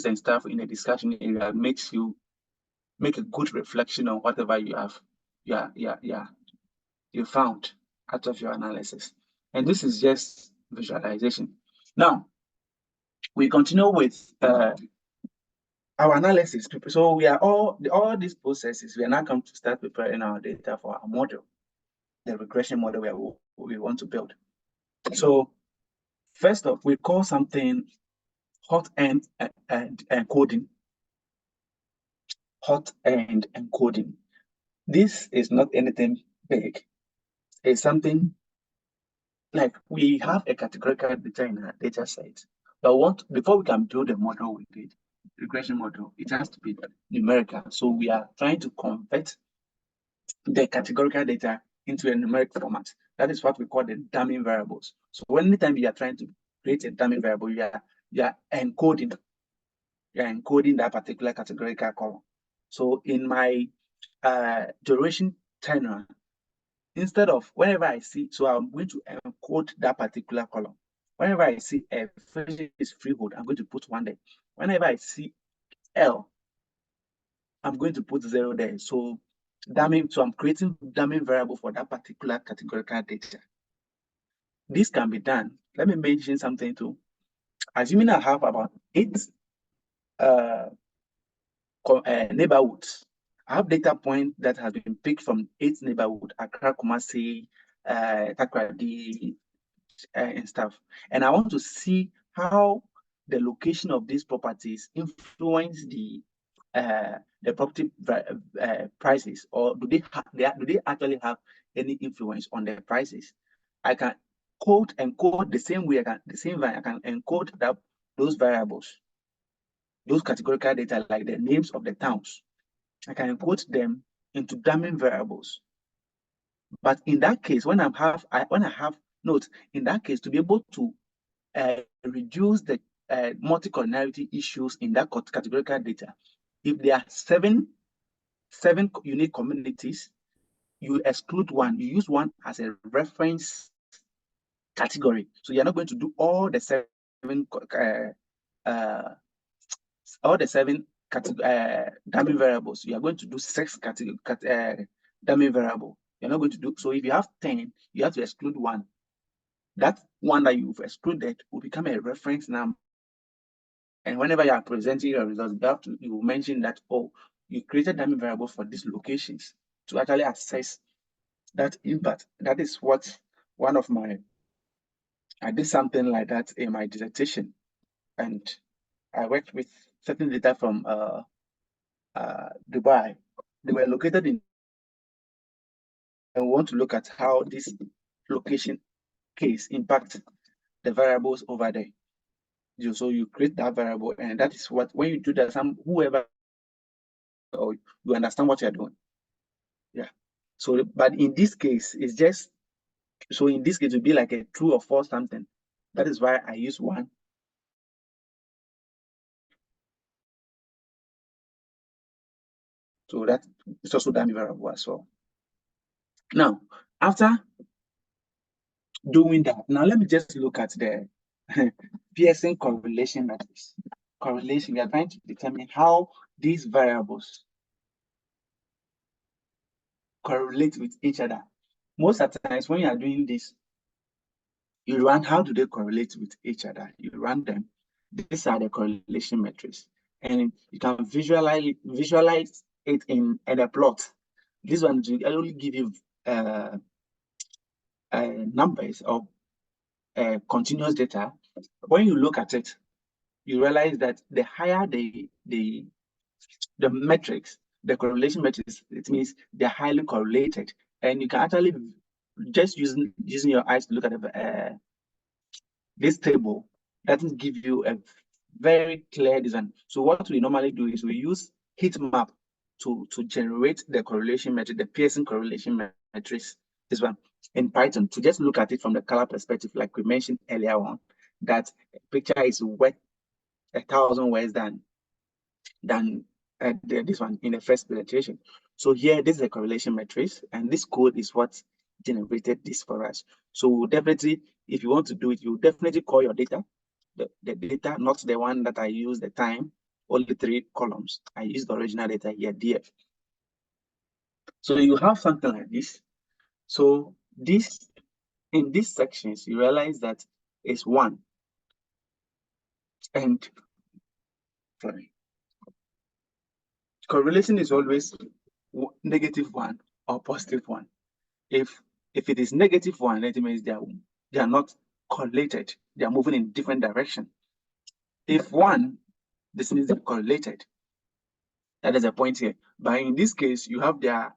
and stuff in the discussion area makes you make a good reflection on whatever you have, you found out of your analysis. And this is just visualization. Now, we continue with our analysis. So we are all these processes, we are now come to start preparing our data for our model, the regression model we want to build. So first off, we call something hot end encoding. Hot end encoding. This is not anything big. It's something like we have a categorical data in our data set. But before we can build a model with it, regression model, it has to be numerical. So we are trying to convert the categorical data into a numeric format. That is what we call the damming variables. So anytime you are trying to create a damming variable, you are encoding that particular categorical column. So in my duration tenure, instead of whenever I see, so I'm going to encode that particular column. Whenever I see a is freehold, I'm going to put 1 there. Whenever I see L, I'm going to put 0 there. So I'm creating damming variable for that particular categorical data. This can be done. Let me mention something too. Assuming I have about 8 neighborhoods, I have data point that has been picked from 8 neighborhoods, Accra, Kumasi, Takoradi, and stuff. And I want to see how the location of these properties influence the property prices, or do they actually have any influence on the prices? I can encode the same way. I can encode those variables, those categorical data like the names of the towns. I can encode them into damming variables. But in that case, when I have notes, in that case, to be able to reduce the multi-collinearity issues in that categorical data, if there are seven unique communities, you exclude one, you use one as a reference category. So you're not going to do all the seven damming variables. You are going to do 6 damming variable. You're not going to do, so if you have 10, you have to exclude one. That one that you've excluded will become a reference number. And whenever you are presenting your results, you will mention that, oh, you created damming variable for these locations to actually assess that impact. That is what I did something like that in my dissertation, and I worked with certain data from Dubai. They were located in, and we want to look at how this location case impacts the variables over there. So you create that variable, and that is what, when you do that, whoever or you understand what you're doing. Yeah. So, but in this case, it's just, so in this case, it would be like a true or false something. That is why I use one. So that is also dummy variable as well. Now, after doing that, now let me just look at the Pearson correlation matrix. Correlation, we are trying to determine how these variables correlate with each other. Most of the times when you are doing this, you run, how do they correlate with each other? You run them. These are the correlation metrics. And you can visualize it in a plot. This one will only give you numbers of continuous data. When you look at it, you realize that the higher the metrics, the correlation metrics, it means they're highly correlated. And you can actually, just using your eyes to look at this table, that will give you a very clear design. So what we normally do is we use heat map to generate the correlation metric, the Pearson correlation matrix, this one in Python, to just look at it from the color perspective, like we mentioned earlier on, that a picture is worth 1,000 words than this one in the first presentation. So here, this is a correlation matrix, and this code is what generated this for us. So definitely, if you want to do it, you definitely call your data, the data, not the one that I use, the time, only 3 columns. I use the original data here, df. So you have something like this. So this, in these sections, you realize that it's 1. And sorry, correlation is always -1 or +1. If it is -1, it means they are not correlated. They are moving in different direction. If 1, this means they're correlated. That is a point here. But in this case, you have their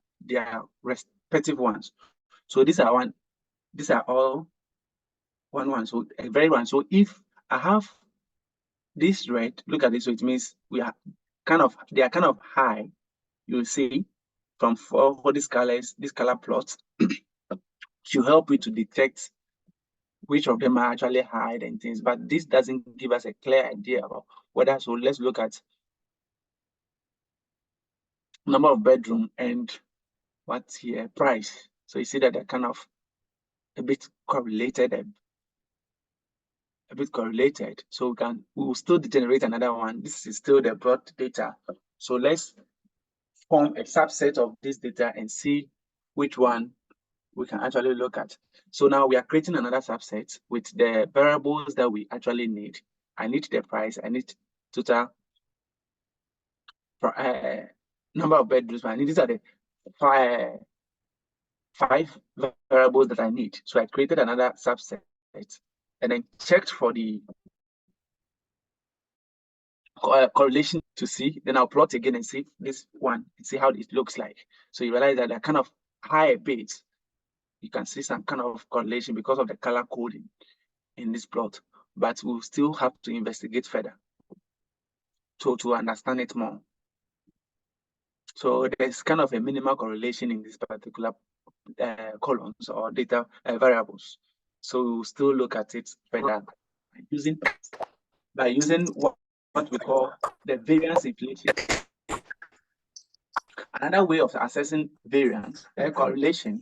respective ones. So these are all 1. So a very 1. So if I have this red, look at this. So it means they are kind of high. You'll see from for these colors, this color plot to help you to detect which of them are actually high and things, but this doesn't give us a clear idea about whether. So let's look at number of bedroom and what's here, price. So you see that they're kind of a bit correlated, So we will still generate another one. This is still the broad data. So let's form a subset of this data and see which one we can actually look at. So now we are creating another subset with the variables that we actually need. I need the price, I need total number of bedrooms. I need, these are the 5 variables that I need. So I created another subset and then checked for the correlation to see. Then I'll plot again and see this one and see how it looks like. So you realize that they're kind of high a bit. You can see some kind of correlation because of the color coding in this plot, but we'll still have to investigate further to understand it more. So there's kind of a minimal correlation in this particular columns or data variables. So we'll still look at it further by using what we call the variance inflation. Another way of assessing variance, correlation,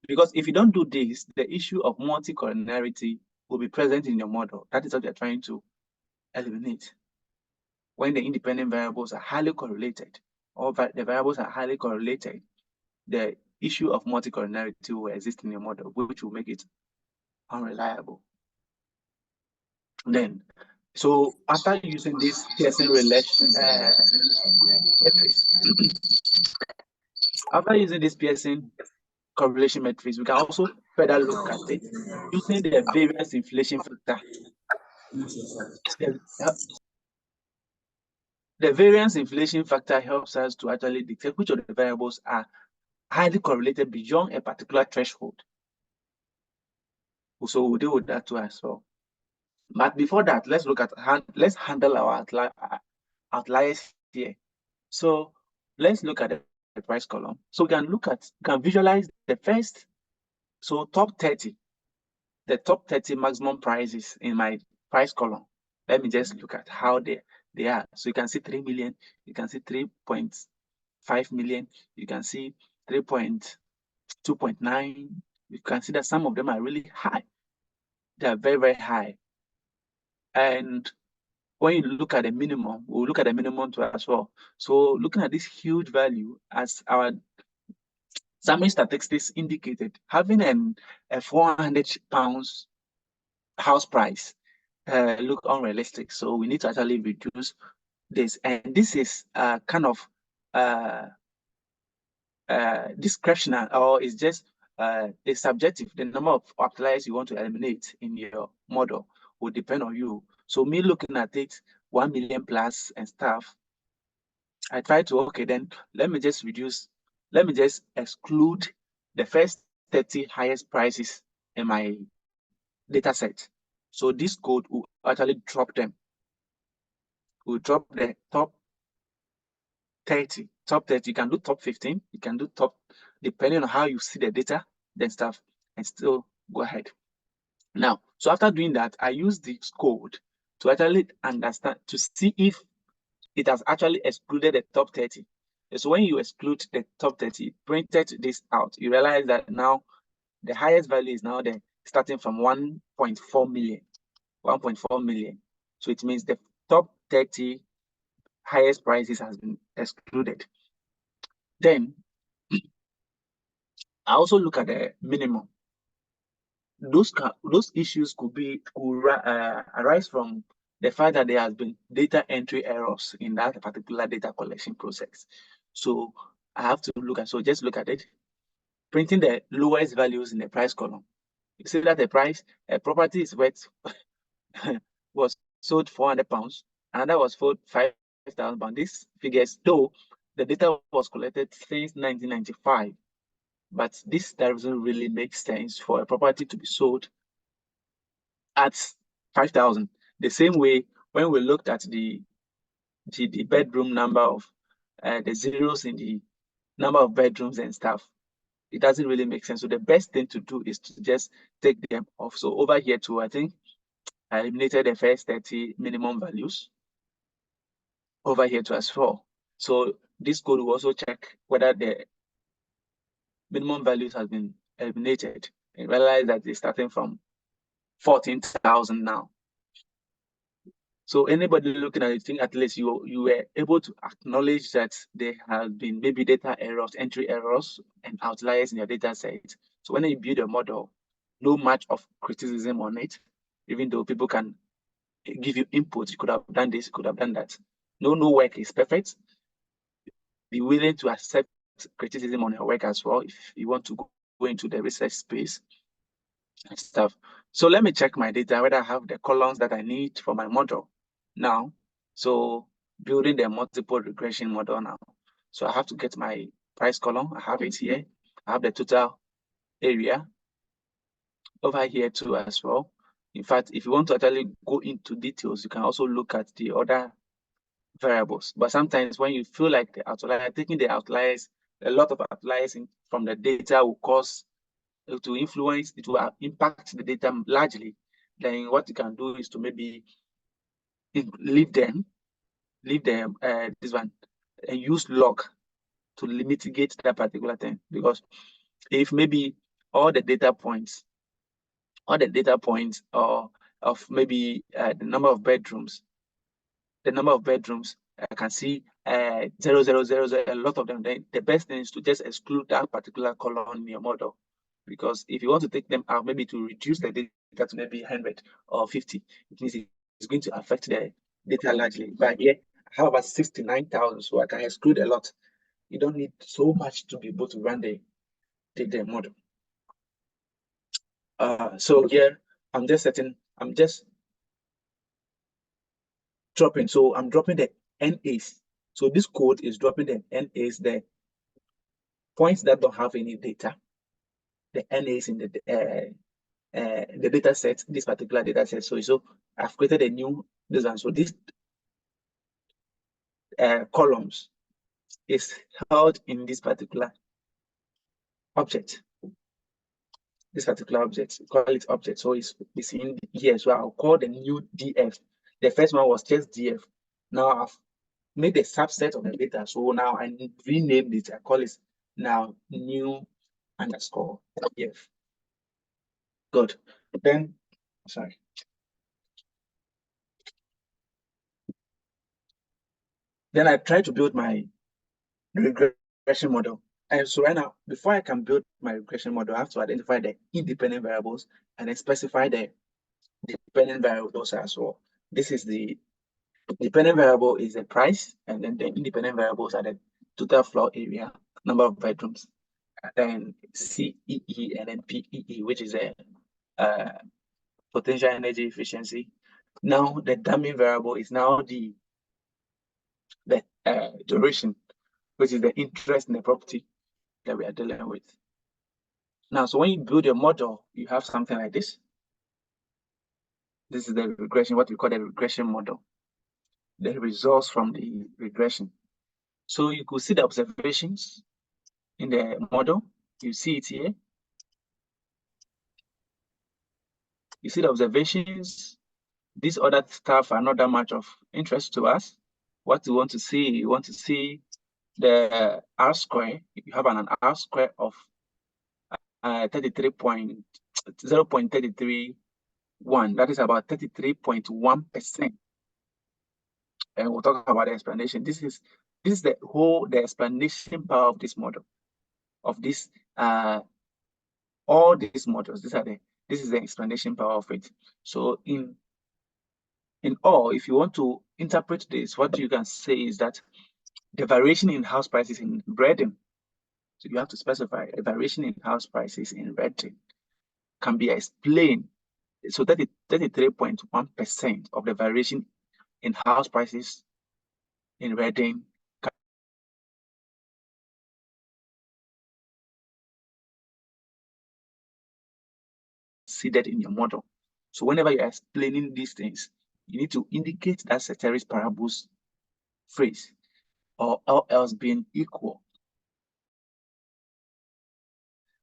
because if you don't do this, the issue of multi-collinearity will be present in your model. That is what you're trying to eliminate. When the independent variables are highly correlated, or the variables are highly correlated, the issue of multi-collinearity will exist in your model, which will make it unreliable. Then, so after using this Pearson relation matrix, after using this Pearson correlation matrix, we can also further look at it using the variance inflation factor. The variance inflation factor helps us to actually detect which of the variables are highly correlated beyond a particular threshold. So we'll deal with that too as well. But before that, let's look at let's handle our outliers here. So let's look at the price column. So we can visualize the first, so top 30, the top 30 maximum prices in my price column. Let me just look at how they are. So you can see 3 million, you can see 3.5 million, you can see 3.2.9. You can see that some of them are really high. They are very, very high. And when you look at the minimum, we'll look at the minimum too as well. So looking at this huge value, as our summary statistics indicated, having a 400 pounds house price look unrealistic. So we need to actually reduce this. And this is kind of discretionary, or is just it's subjective. The number of outliers you want to eliminate in your model will depend on you. So me looking at it, 1 million plus and stuff, I try to, okay, then let me just exclude the first 30 highest prices in my data set. So this code will actually drop them. We'll drop the top 30. Top 30, you can do top 15, you can do top, depending on how you see the data, then stuff, and still go ahead. Now, so after doing that, I use this code to actually understand, to see if it has actually excluded the top 30. So when you exclude the top 30, printed this out, you realize that now the highest value is now starting from 1.4 million. 1.4 million. So it means the top 30 highest prices has been excluded. Then I also look at the minimum. Those issues could arise from the fact that there has been data entry errors in that particular data collection process. So I have to just look at it, printing the lowest values in the price column. You see that the price, a property is worth was sold 400 pounds, another was sold 5,000 pounds. These figures, though the data was collected since 1995, but this doesn't really make sense for a property to be sold at 5,000. The same way when we looked at the bedroom number of the zeros in the number of bedrooms and stuff, it doesn't really make sense. So the best thing to do is to just take them off. So over here too, I think I eliminated the first 30 minimum values over here too as well. So this code will also check whether the minimum values has been eliminated, and realize that it's starting from 14,000 now. So anybody looking at it, think at least you were able to acknowledge that there have been maybe data errors, entry errors, and outliers in your data set. So when you build a model, no much of criticism on it, even though people can give you input, you could have done this, you could have done that. No work is perfect. Be willing to accept criticism on your work as well if you want to go into the research space and stuff. So let me check my data, whether I have the columns that I need for my model now. So building the multiple regression model now. So I have to get my price column. I have it here. I have the total area over here too as well. In fact, if you want to actually go into details, you can also look at the other variables. But sometimes when you feel like the outlier, taking the outliers, a lot of outliers from the data will cause to influence, it will impact the data largely. Then what you can do is to maybe leave them this one, and use log to mitigate that particular thing. Because if maybe all the data points or of maybe the number of bedrooms, I can see 0, 0, 0, 0, a lot of them, then the best thing is to just exclude that particular column in your model. Because if you want to take them out, maybe to reduce the data to maybe 100 or 50, it means it's going to affect the data largely. But here, I have about 69,000, so I can exclude a lot. You don't need so much to be able to run the model. So here, I'm just dropping. So I'm dropping the NAs. So this code is dropping the NAs, the points that don't have any data, the NAs in the data set, this particular data set. So I've created a new this one. So these columns is held in this particular object. This particular object, we call it object. So it's in here. So I'll call the new DF. The first one was just DF. Now I've made a subset of the data. So now I renamed it. I call it now new underscore DF. Good. Then, sorry. Then I try to build my regression model. And so right now, before I can build my regression model, I have to identify the independent variables and then specify the dependent variables as well. This is the dependent variable is the price, and then the independent variables are the total floor area, number of bedrooms, and then CEE and then PEE, which is a potential energy efficiency. Now the dummy variable is now the duration, which is the interest in the property that we are dealing with. Now, so when you build your model, you have something like this. This is the regression, what we call the regression model, the results from the regression. So you could see the observations in the model. You see it here. You see the observations. These other stuff are not that much of interest to us. What you want to see, you want to see the R square. You have an R square of 0.331. That is about 33.1%. And we'll talk about the explanation. This is the explanation power of this model, of this all these models. This is the explanation power of it. So in all, if you want to interpret this, what you can say is that the variation in house prices in Reading, so you have to specify the variation in house prices in Reading can be explained. So 33.1% of the variation in house prices in Reading considered in your model. So whenever you're explaining these things, you need to indicate that ceteris paribus phrase, or all else being equal.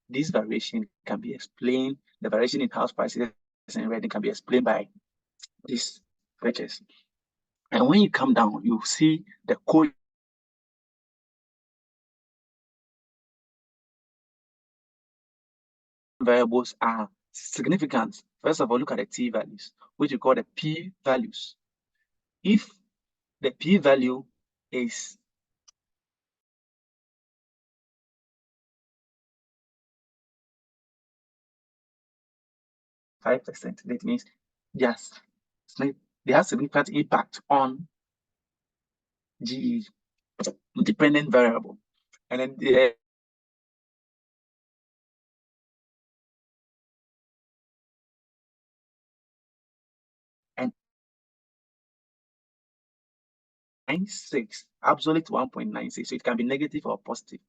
This variation can be explained, the variation in house prices in Reading can be explained by these features. And when you come down, you see the code variables are significant. First of all, look at the t values, which we call the p values. If the p value is %, that means yes, they have significant impact on GE, dependent variable. And then the and 96, absolute 1.96. So it can be negative or positive.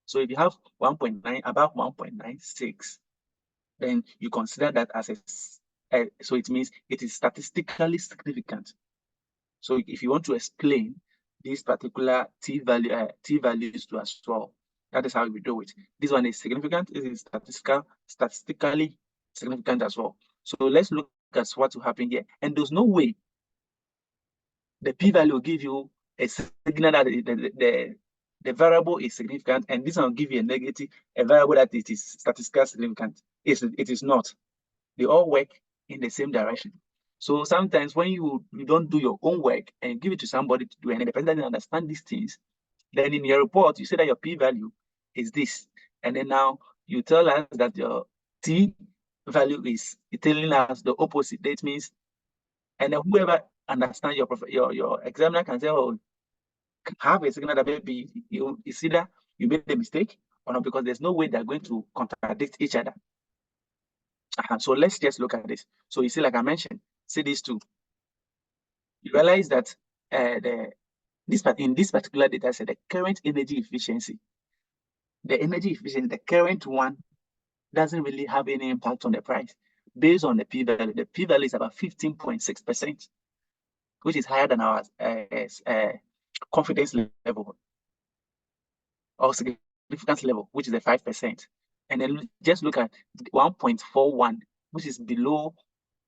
So if you have 1.9 above 1.96, then you consider that as so it means it is statistically significant. So if you want to explain these particular t values to as well, that is how we do it. This one is significant. It is statistically significant as well. So let's look at what will happen here. And there's no way the p-value will give you a signal that the variable is significant, and this one will give you a variable that it is statistically significant. It is not. They all work in the same direction. So sometimes when you don't do your own work and give it to somebody to do, and the person doesn't understand these things, then in your report, you say that your p-value is this. And then now you tell us that your t-value is telling us the opposite. That means, and then whoever understands your examiner can say, oh, have a signal that maybe it's either you made the mistake or not, because there's no way they're going to contradict each other. So let's just look at this. So you see, like I mentioned, see these two. You realize that in this particular data set, the current energy efficiency, the current one doesn't really have any impact on the price based on the p-value. The p-value is about 15.6%, which is higher than our confidence level. or significance level, which is the 5%. And then just look at 1.41, which is below,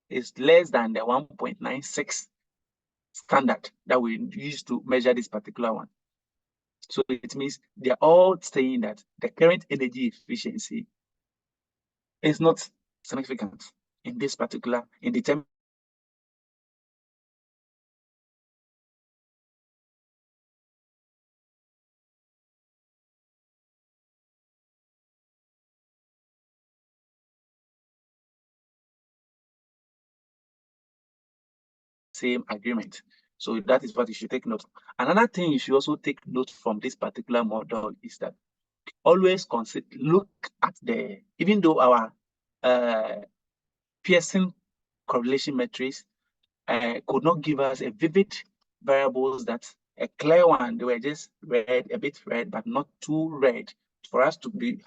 is less than the 1.96 standard that we use to measure this particular one. So it means they're all saying that the current energy efficiency is not significant in this particular, in the term. Same agreement. So that is what you should take note. Another thing you should also take note from this particular model is that always look at the, even though our Pearson correlation matrix could not give us a vivid variables, that a clear one, they were just red, a bit red, but not too red for us to be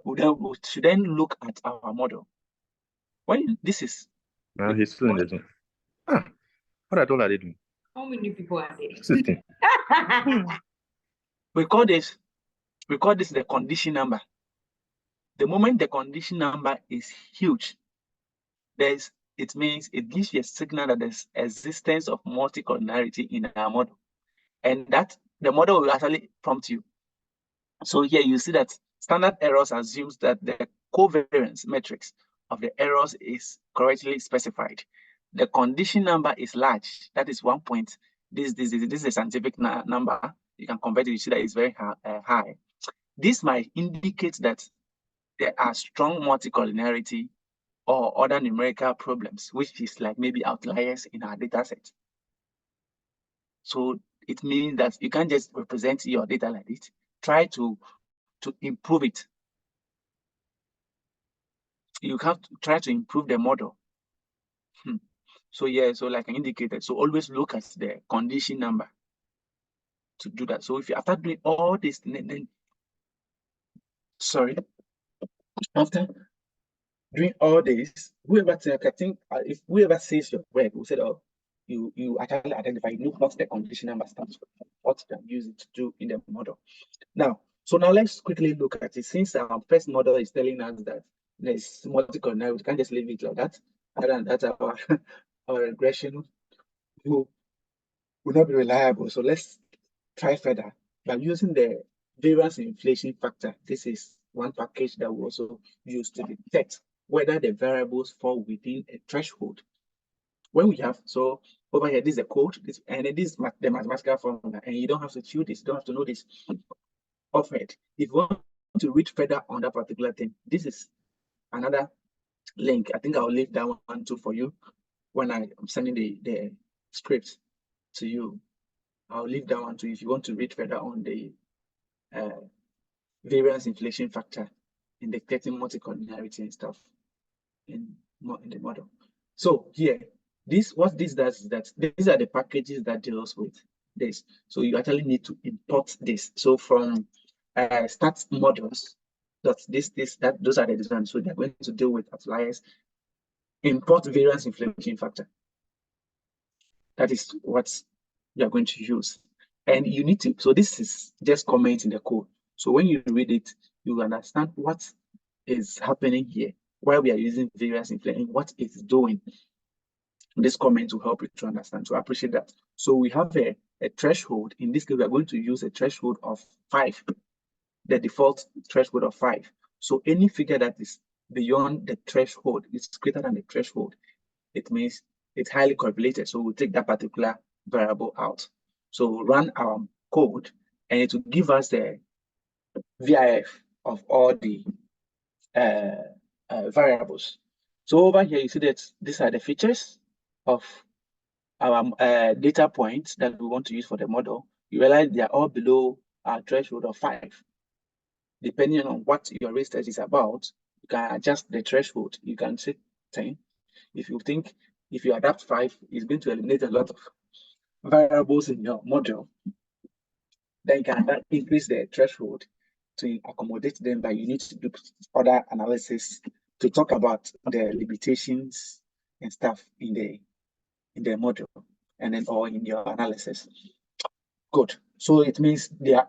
we should then look at our model. When this is he's still in the Zoom. What I told her they do? How many people are there? 16. we call this the condition number. The moment the condition number is huge, it means it gives you a signal that there's existence of multicollinearity in our model, and that the model will actually prompt you. So here you see that standard errors assumes that the covariance matrix of the errors is correctly specified. The condition number is large. That is 1 point. This is a scientific number. You can convert it. You see that it's very high. This might indicate that there are strong multicollinearity or other numerical problems, which is like maybe outliers in our data set. So it means that you can't just represent your data like this. Try to improve it. You have to try to improve the model. So yeah, so like I indicated, so always look at the condition number to do that. So if you after doing all this, then sorry, after doing all this, whoever I think if whoever says your word, who said, oh, you actually identify, you know what the condition number stands for, what you can use it to do in the model. Now let's quickly look at it. Since our first model is telling us that there's multicollinearity, we can't just leave it like that. Other than that, our regression will not be reliable. So let's try further by using the variance inflation factor. This is one package that we also use to detect whether the variables fall within a threshold. When we have, so over here, this is a code, and this is the mathematical formula, and you don't have to chew this, you don't have to know this offhand. If you want to read further on that particular thing, this is another link. I think I'll leave that one too for you when I'm sending the script to you. I'll leave that one too if you want to read further on the variance inflation factor in detecting multicollinearity and stuff in the model. So here, what this does is that these are the packages that deals with this. So you actually need to import this. So from stat models, those are the designs. So they're going to deal with outliers. Import variance inflation factor. That is what you're going to use. And you need to, so this is just comment in the code. So when you read it, you understand what is happening here, why we are using variance inflation, what it's doing. This comment will help you to understand, to appreciate that. So we have a threshold. In this case, we are going to use a threshold of 5, the default threshold of 5. So any figure that is beyond the threshold, is greater than the threshold, it means it's highly correlated. So we'll take that particular variable out. So run our code, and it will give us the VIF of all the variables. So over here, you see that these are the features of our data points that we want to use for the model. You realize they are all below our threshold of 5. Depending on what your research is about, you can adjust the threshold. You can say 10. If you think if you adapt 5, it's going to eliminate a lot of variables in your model, then you can increase the threshold to accommodate them, but you need to do other analysis to talk about the limitations and stuff in the model, and then or in your analysis. Good. So it means the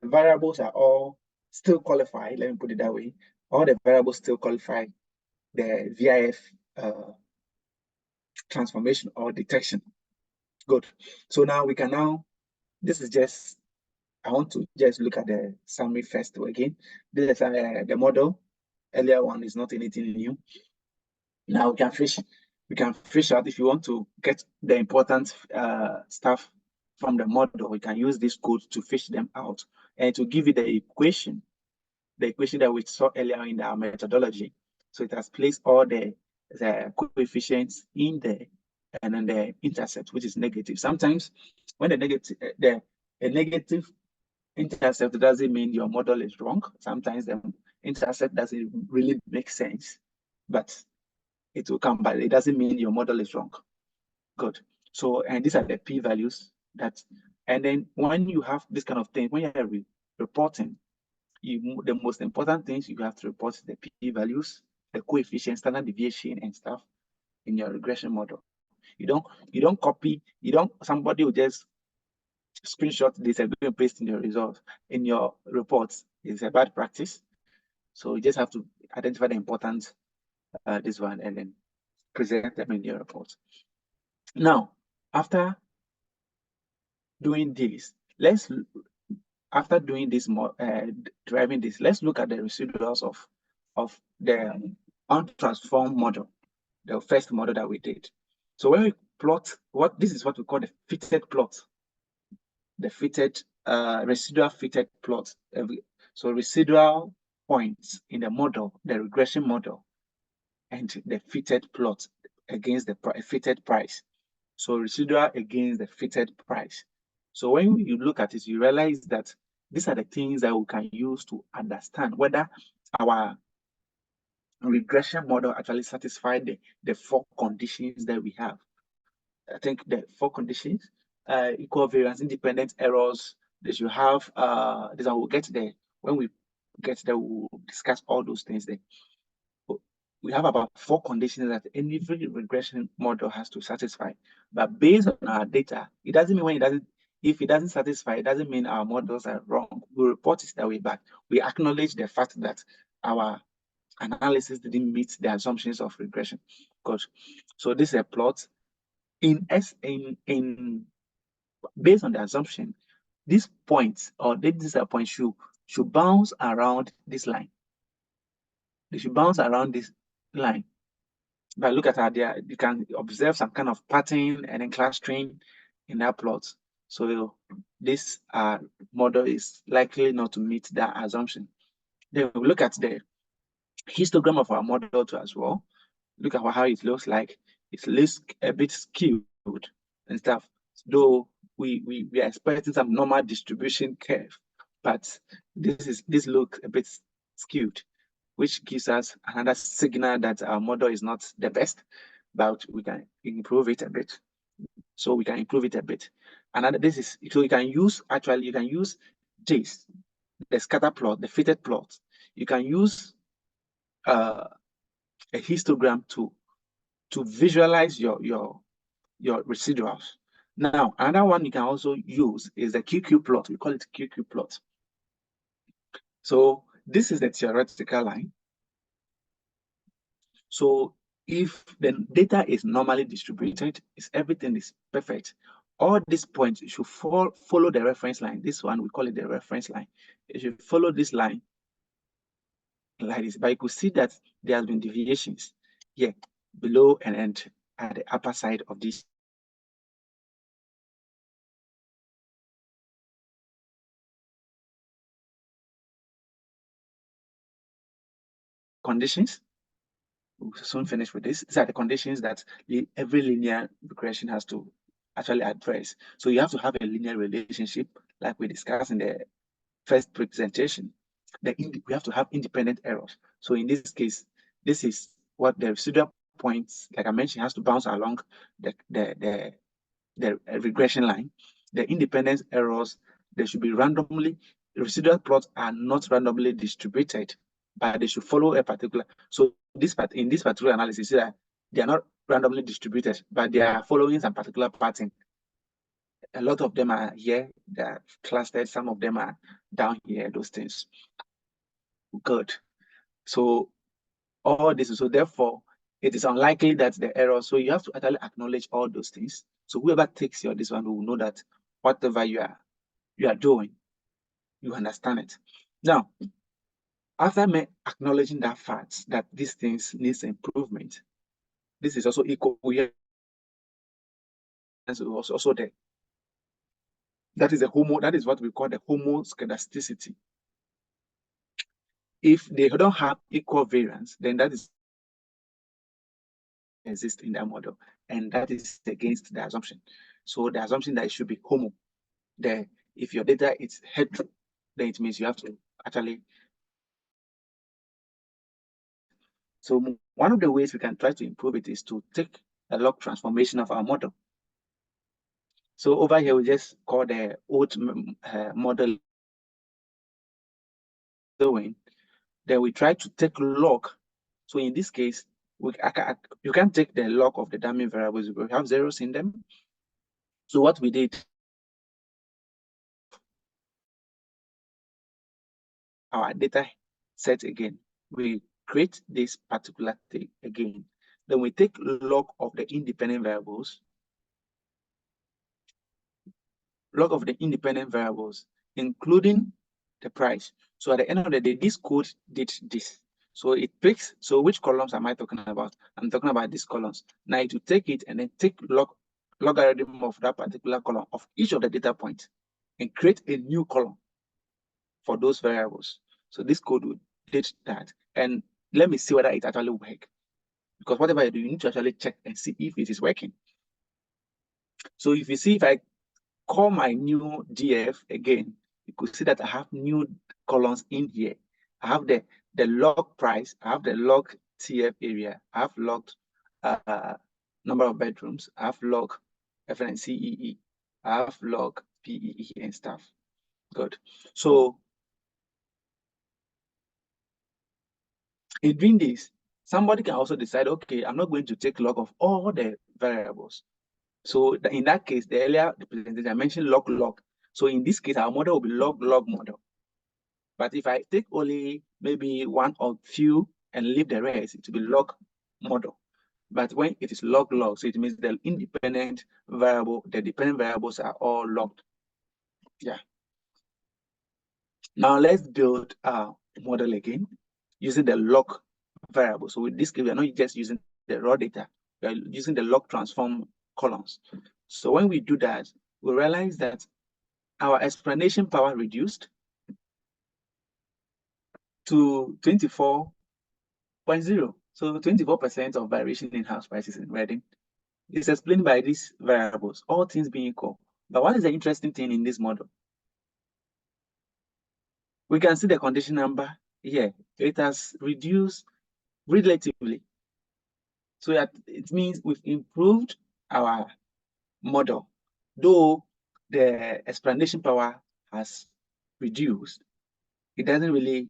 variables are all still qualified. Let me put it that way. All the variables still qualify the VIF transformation or detection. Good. So now we can this is just, I want to just look at the summary first again. This is the model. Earlier one is not anything new. Now we can fish out. If you want to get the important stuff from the model, we can use this code to fish them out and to give you the equation that we saw earlier in our methodology. So it has placed all the coefficients in there, and then the intercept, which is negative. Sometimes when the negative intercept doesn't mean your model is wrong. Sometimes the intercept doesn't really make sense, but it will come, but it doesn't mean your model is wrong. Good. So, and these are the p-values and then when you have this kind of thing, when you're reporting, the most important things you have to report is the p-values, the coefficient, standard deviation, and stuff in your regression model. You don't copy. Somebody will just screenshot this and go and paste in your results in your reports. It's a bad practice. So you just have to identify the importance this one and then present them in your report. Now, after doing this, driving this, let's look at the residuals of the untransformed model, the first model that we did. So when we plot, this is what we call the fitted plot, the fitted residual fitted plot. So residual points in the model, the regression model, and the fitted plot against the fitted price. So residual against the fitted price. So when you look at it, you realize that these are the things that we can use to understand whether our regression model actually satisfies the 4 conditions that we have. I think the 4 conditions, equal variance, independent errors, they should have, this one we'll get there. When we get there, we'll discuss all those things there. We have about 4 conditions that any regression model has to satisfy. But based on our data, it doesn't mean if it doesn't satisfy, it doesn't mean our models are wrong. We report it that way, but we acknowledge the fact that our analysis didn't meet the assumptions of regression. Good. So this is a plot. Based on the assumption, these points should bounce around this line. They should bounce around this line. But look at you can observe some kind of pattern and then clustering in that plot. So this model is likely not to meet that assumption. Then we look at the histogram of our model too as well. Look at how it looks like. It looks a bit skewed and stuff. Though we are expecting some normal distribution curve, but this looks a bit skewed, which gives us another signal that our model is not the best, but we can improve it a bit. So we can improve it a bit. So you can use this, the scatter plot, the fitted plot. You can use a histogram to visualize your residuals. Now, another one you can also use is the QQ plot. We call it QQ plot. So this is the theoretical line. So if the data is normally distributed, everything is perfect, all these points should follow the reference line. This one, we call it the reference line. It should follow this line like this, but you could see that there has been deviations here below and at the upper side of this conditions. We'll soon finish with this. These are the conditions that every linear regression has to actually address. So you have to have a linear relationship, like we discussed in the first presentation. We have to have independent errors. So in this case, this is what the residual points, like I mentioned, has to bounce along the regression line. The independent errors, they should be randomly. The residual plots are not randomly distributed, but they should follow a particular. So in this particular analysis, they are not randomly distributed, but they are following some particular pattern. a lot of them are here, they're clustered, some of them are down here, those things. Good. So all this, so therefore, it is unlikely that the error, so you have to actually acknowledge all those things. So whoever takes your this one will know that whatever you are doing, you understand it. Now, after me acknowledging that fact that these things needs improvement, this is also equal. Also there. That is what we call the homoscedasticity. If they don't have equal variance, then that is exist in that model, and that is against the assumption. So the assumption that it should be homo. There, if your data is hetero, then it means you have to actually. So one of the ways we can try to improve it is to take a log transformation of our model. So over here, we just call the old model doing. Then we try to take log. So in this case, you can take the log of the dummy variables. We have zeros in them. So what we did, our data set again, we create this particular thing again. Then we take log of the independent variables, including the price. So at the end of the day, this code did this. So it picks, so which columns am I talking about? I'm talking about these columns. Now it will take it and then take logarithm of that particular column of each of the data points and create a new column for those variables. So this code did that. And let me see whether it actually works. Because whatever you do, you need to actually check and see if it is working. So if you see, if I call my new GF again, you could see that I have new columns in here. I have the log price, I have the log TF area, I have logged number of bedrooms, I have log FNCEE, I have log PEE and stuff. Good. So in doing this, somebody can also decide, okay, I'm not going to take log of all the variables. So in that case, the earlier presentation, I mentioned log. So in this case, our model will be log model. But if I take only maybe one or few and leave the rest, it will be log model. But when it is log, so it means the independent variable, the dependent variables are all logged. Yeah. Now let's build our model again using the log variable. So with this case, we are not just using the raw data, we are using the log transform columns. So when we do that, we realize that our explanation power reduced to 24.0. So 24% of variation in house prices in Reading is explained by these variables, all things being equal. But what is the interesting thing in this model? We can see the condition number here. It has reduced relatively. So that it means we've improved our model. Though the explanation power has reduced, it doesn't really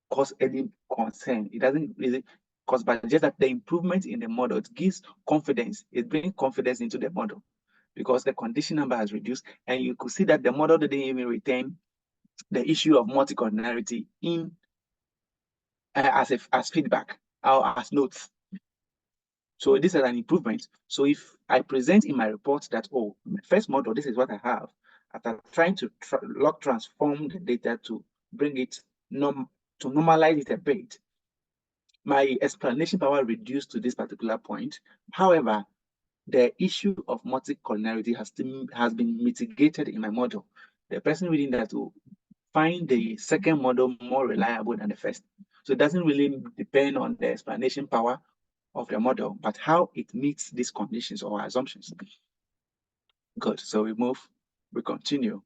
cause any concern. It doesn't really cause, but just that the improvement in the model, it gives confidence. It brings confidence into the model because the condition number has reduced, and you could see that the model didn't even retain the issue of multicollinearity in as feedback or as notes. So this is an improvement. So if I present in my report that, oh, my first model, this is what I have, after trying to log transform the data to bring it to normalize it a bit, my explanation power reduced to this particular point. However, the issue of multicollinearity has been mitigated in my model. The person reading that will find the second model more reliable than the first. So it doesn't really depend on the explanation power of the model, but how it meets these conditions or assumptions. Good. So we continue.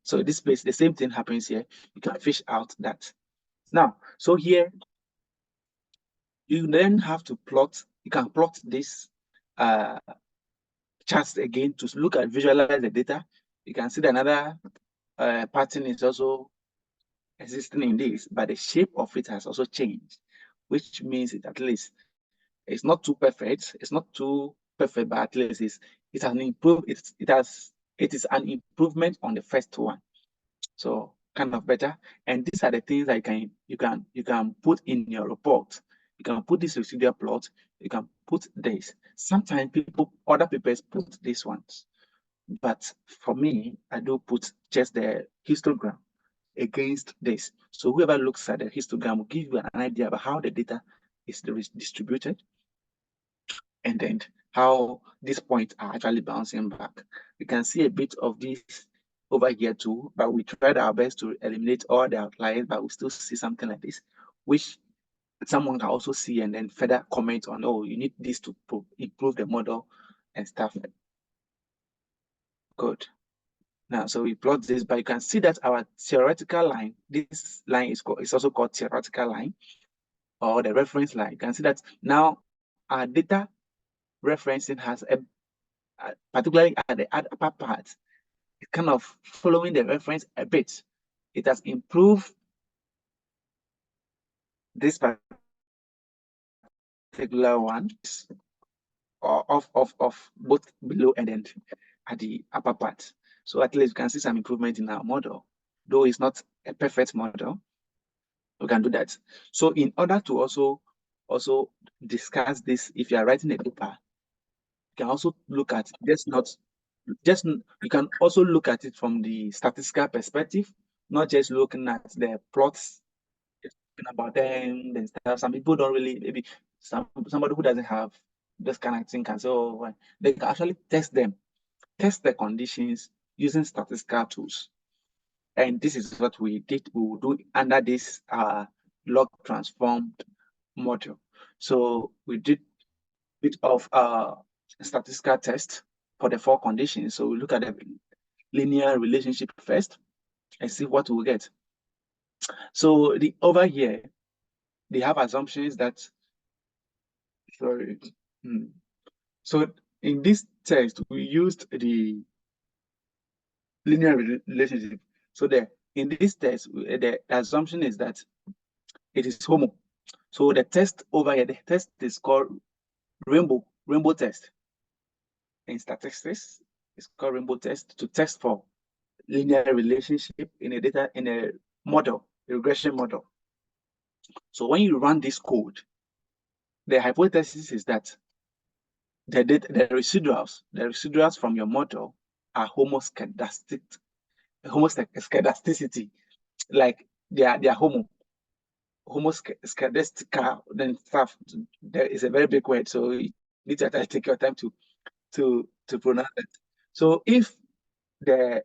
So this place, the same thing happens here. You can fish out that. Now, so here, you then have to plot, you can plot this charts again to look at visualize the data. You can see that another pattern is also existing in this, but the shape of it has also changed, which means it at least it's not too perfect. It's not too perfect, but at least it is an improvement on the first one. So kind of better. And these are the things that you can put in your report. You can put this residual plot. You can put this. Sometimes other papers put these ones, but for me, I do put just the histogram against this. So whoever looks at the histogram will give you an idea about how the data is distributed, and then how these points are actually bouncing back. We can see a bit of this over here too, but we tried our best to eliminate all the outliers, but we still see something like this, which someone can also see and then further comment on, oh, you need this to improve the model and stuff. Good. Now, so we plot this, but you can see that our theoretical line, this line is also called theoretical line, or the reference line. You can see that now our data referencing has particularly at the upper part, it's kind of following the reference a bit. It has improved this particular one of both below and then at the upper part. So at least you can see some improvement in our model, though it's not a perfect model. We can do that. So in order to also discuss this, if you are writing a paper, you can also look at you can also look at it from the statistical perspective, not just looking at the plots, just talking about them and stuff. Some people don't really, maybe somebody who doesn't have this kind of thing can say, oh, well, they can actually test the conditions using statistical tools. And this is what we will do under this log transformed module. So we did a bit of statistical test for the 4 conditions. So we look at the linear relationship first and see what we'll get. So over here, they have assumptions that, sorry. So in this test, we used the linear relationship. So in this test, the assumption is that it is homo. So the test over here, the test is called rainbow test. In statistics, it's called rainbow test, to test for linear relationship in a model, a regression model. So when you run this code, the hypothesis is that the residuals from your model are homoscedasticity, like they are homoscedastica, then stuff. There is a very big word, so you need to take your time to pronounce it. So if the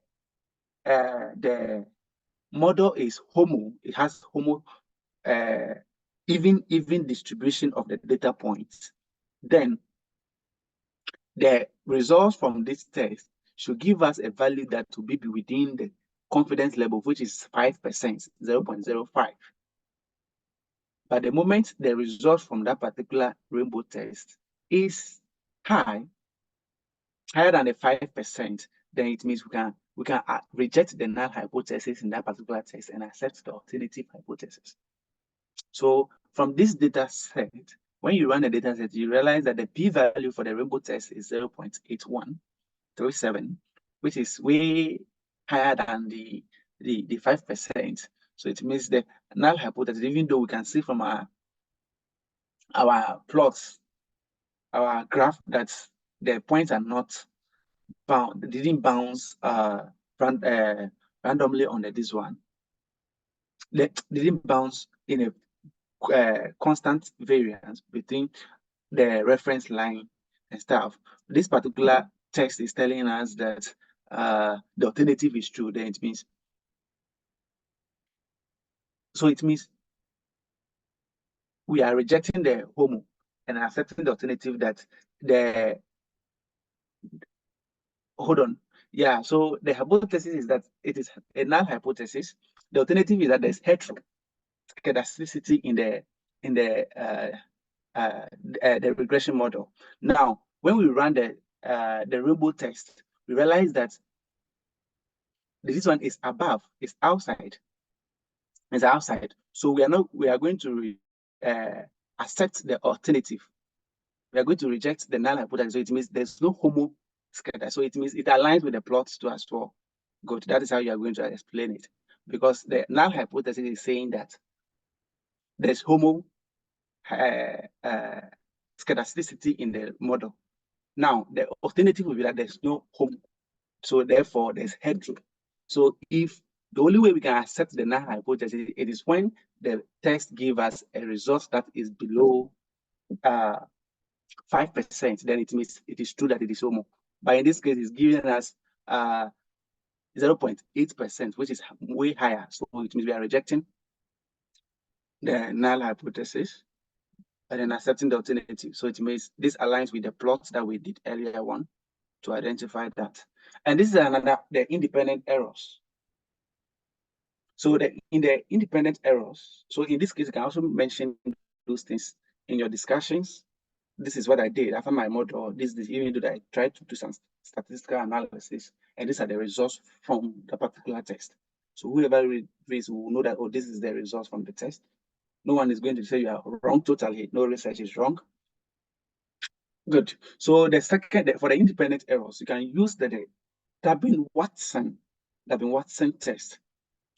model is homo, it has even distribution of the data points, then the results from this test should give us a value that will be within the confidence level, which is 5%, 0.05. But the moment the result from that particular rainbow test is higher than the 5%, then it means we can reject the null hypothesis in that particular test and accept the alternative hypothesis. So from this data set, when you run a data set, you realize that the p-value for the rainbow test is 0.8137, which is way higher than the 5%. So it means the null hypothesis, even though we can see from our plots, our graph, that the points are not bound, didn't bounce randomly on this one. They didn't bounce in a constant variance between the reference line and stuff. This particular text is telling us that the alternative is true. Then it means we are rejecting the homo and accepting the alternative that so the hypothesis is that it is a null hypothesis. The alternative is that there's heteroscedasticity in the regression model. Now, when we run the rainbow test, we realize that this one is above, it's outside. It's outside. So we are going to accept the alternative. We are going to reject the null hypothesis. So it means there's no homo scatter. So it means it aligns with the plots too as well. Good. That is how you are going to explain it. Because the null hypothesis is saying that there's homo scadaricity in the model. Now, the alternative will be that there's no homo. So therefore, there's hetero. So if the only way we can accept the null hypothesis, it is when the test gives us a result that is below 5%, then it means it is true that it is homo. But in this case, it's giving us 0.8%, which is way higher. So it means we are rejecting the null hypothesis and then accepting the alternative. So it means this aligns with the plot that we did earlier on to identify that. And this is another, the independent errors. So in the independent errors, so in this case, you can also mention those things in your discussions. This is what I did after my model. This even though I tried to do some statistical analysis, and these are the results from the particular test. So whoever reads will know that, oh, this is the results from the test. No one is going to say you are wrong totally. No research is wrong. Good. So the second, for the independent errors, you can use the Durbin-Watson test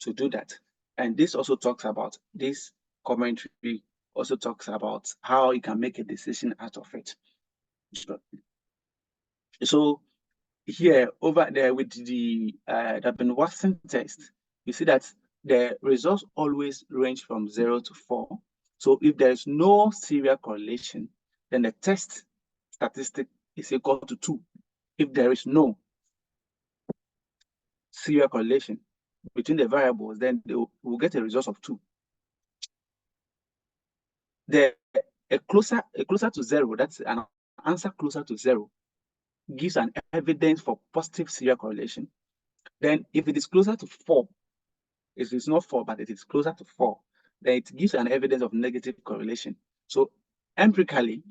to do that. And this also talks about, this commentary also talks about how you can make a decision out of it. So here, over there with the Durbin-Watson test, you see that the results always range from 0 to 4. So if there is no serial correlation, then the test statistic is equal to 2. If there is no serial correlation between the variables, then we'll get a result of 2. A closer to 0, that's an answer closer to 0, gives an evidence for positive serial correlation. Then if it is closer to 4, if it's not 4, but it is closer to 4, then it gives an evidence of negative correlation. So empirically,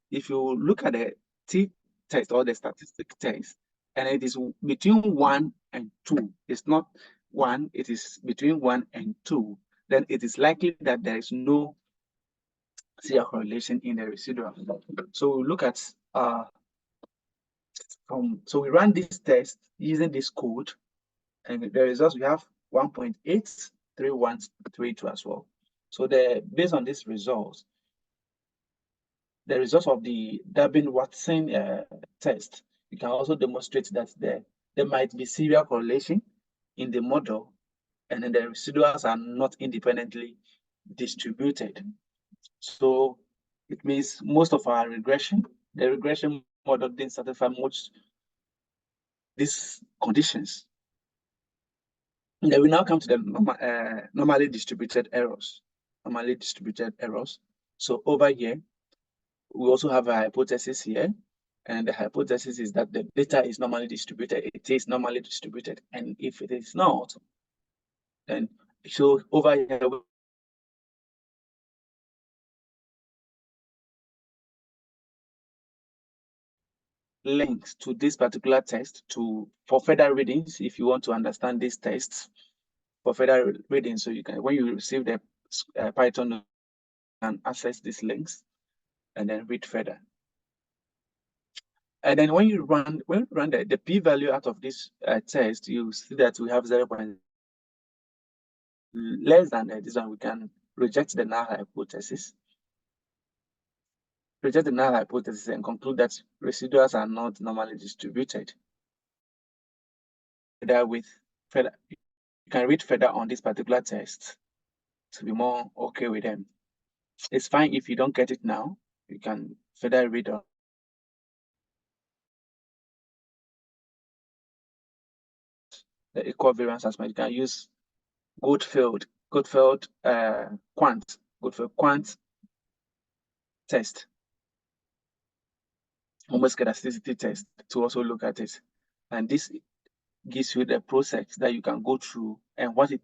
if you look at the t-test or the statistic test, and it is between 1 and 2, it's not 1, it is between 1 and 2, then it is likely that there is no serial correlation in the residual. So we look at so we run this test using this code, and the results we have 1.83132 as well. So based on these results, the results of the Durbin-Watson test, you can also demonstrate that there might be serial correlation in the model, and then the residuals are not independently distributed. So it means most of our the regression model didn't satisfy much these conditions. And then we now come to the normally distributed errors. So over here, we also have a hypothesis here. And the hypothesis is that the data is normally distributed. It is normally distributed. And if it is not, then so over here, links to this particular test for further readings if you want to understand these tests for further readings. So you can, when you receive the Python, you can access these links and then read further. And then when you run the p-value out of this test, you see that we have 0. Less than this one, we can reject the null hypothesis. Reject the null hypothesis and conclude that residuals are not normally distributed. You can read further on this particular test to be more okay with them. It's fine if you don't get it now. You can further read on the equivariance aspect. You can use Goldfield quant test, homoscedasticity test, to also look at it. And this gives you the process that you can go through and what it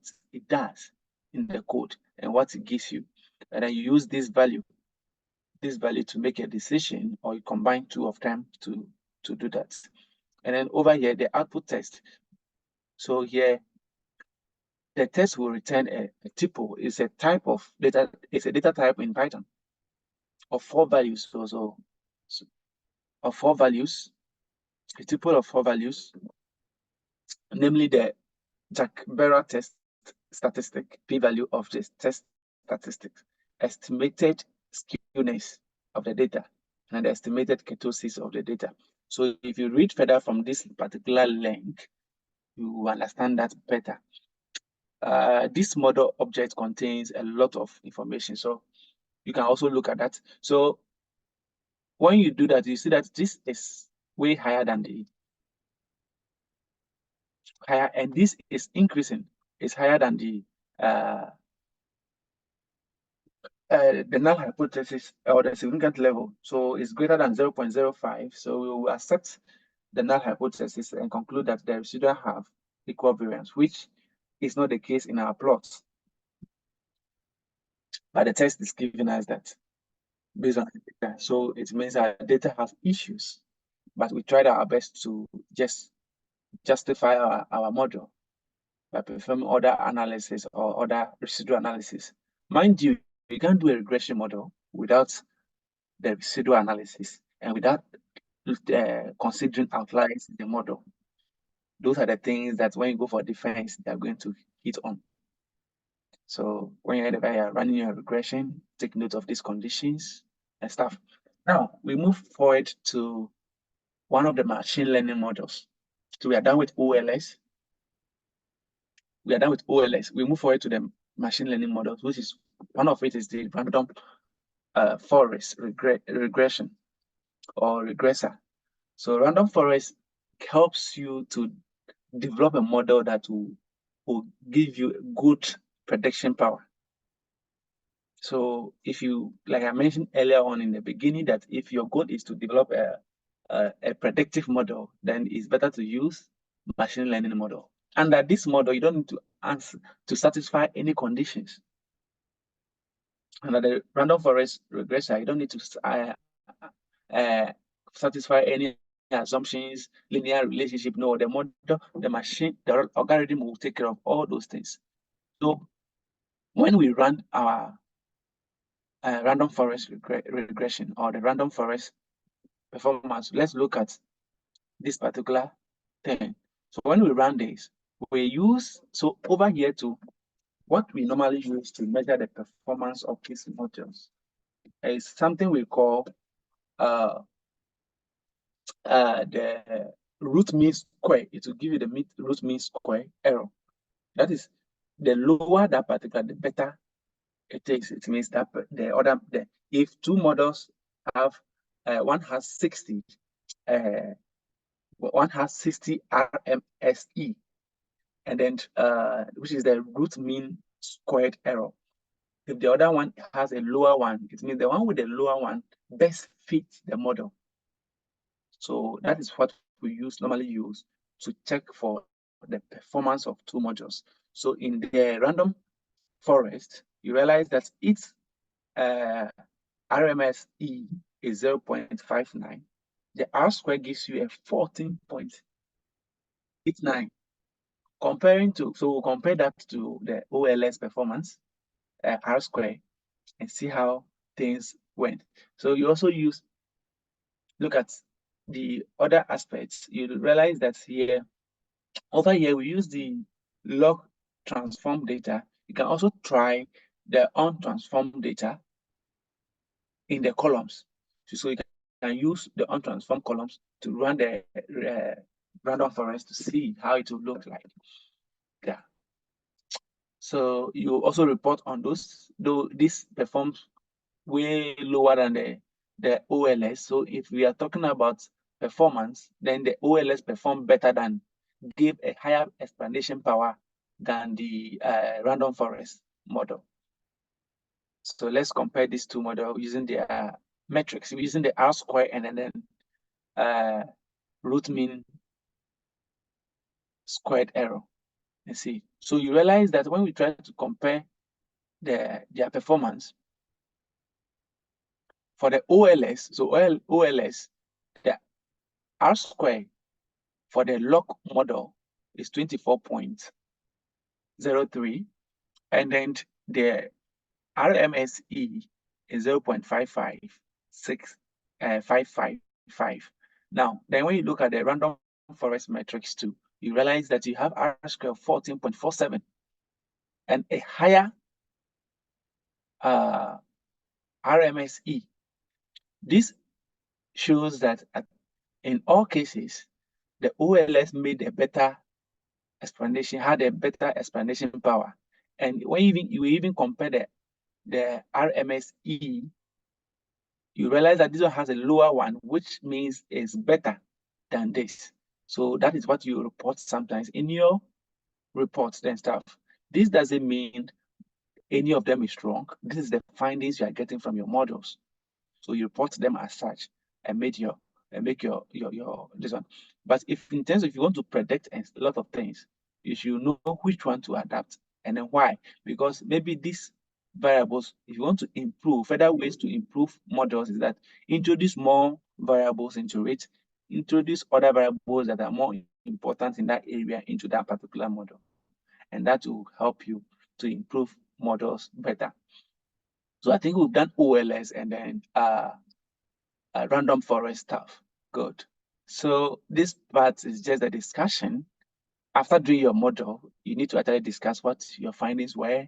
does in the code and what it gives you. And then you use this value to make a decision, or you combine two of them to do that. And then over here, the output test. So here, the test will return a tuple. It's a type of data, it's a data type in Python of 4 values. Of 4 values. a tuple of 4 values, namely the Jack-Barrow test statistic, p-value of the test statistics, estimated skewness of the data, and the estimated ketosis of the data. So if you read further from this particular link, you will understand that better. This model object contains a lot of information, so you can also look at that. So when you do that, you see that this is way higher than the higher, and this is increasing. It's higher than the null hypothesis or the significant level. So it's greater than 0.05. So we will accept the null hypothesis and conclude that the residual have equal variance, which is not the case in our plots. But the test is giving us that based on the data. So it means our data has issues, but we tried our best to just justify our model by performing other analysis or other residual analysis. Mind you, you can't do a regression model without the residual analysis and without considering outliers in the model. Those are the things that when you go for defense, they are going to hit on. So when you're running your regression, take note of these conditions and stuff. Now we move forward to one of the machine learning models. So we are done with OLS. We move forward to the machine learning models, which is one of it is the random forest regression or regressor. So random forest helps you to develop a model that will give you good prediction power. So if you, like I mentioned earlier on in the beginning, that if your goal is to develop a predictive model, then it's better to use machine learning model. Under this model, you don't need to answer to satisfy any conditions. Under the random forest regressor, you don't need to satisfy any assumptions, linear relationship. No, the model, the machine, the algorithm will take care of all those things. So when we run our random forest regression or the random forest performance, let's look at this particular thing. So when we run this, we use, so over here too, what we normally use to measure the performance of these models is something we call the root mean square. It will give you the root mean square error. That is, the lower that particular, the better it takes. It means that if two models have one has 60 RMSE, and then which is the root mean squared error. If the other one has a lower one, it means the one with the lower one best fits the model. So that is what we normally use to check for the performance of two modules. So in the random forest, you realize that its RMSE is 0.59. The R square gives you a 14.89. Comparing to, so we'll compare that to the OLS performance, R square, and see how things went. So you also look at the other aspects. You realize that here, over here, we use the log transform data. You can also try the untransformed data in the columns. So you can use the untransformed columns to run the random forest to see how it will look like. Yeah. So you also report on those, though this performs way lower than the OLS. So if we are talking about performance, then the OLS perform better than, give a higher explanation power than the random forest model. So let's compare these two models using the metrics, using the R square and then root mean squared error. You see, so you realize that when we try to compare their performance for the OLS, so OLS, the R square for the log model is 24.03, and then the RMSE is 0.55655. Now, then when you look at the random forest metrics too, you realize that you have R square of 14.47 and a higher RMSE. This shows that in all cases, the OLS made a better explanation, had a better explanation power. And when you even compare the RMSE, you realize that this one has a lower one, which means it's better than this. So that is what you report sometimes in your reports and stuff. This doesn't mean any of them is wrong. This is the findings you are getting from your models. So you report them as such and make your this one. But if in terms of if you want to predict a lot of things, you should know which one to adapt and then why. Because maybe these variables, if you want to improve, further ways to improve models is that introduce more variables into it, introduce other variables that are more important in that area into that particular model. And that will help you to improve models better. So I think we've done OLS and then random forest stuff. Good. So this part is just a discussion. After doing your model, you need to actually discuss what your findings were.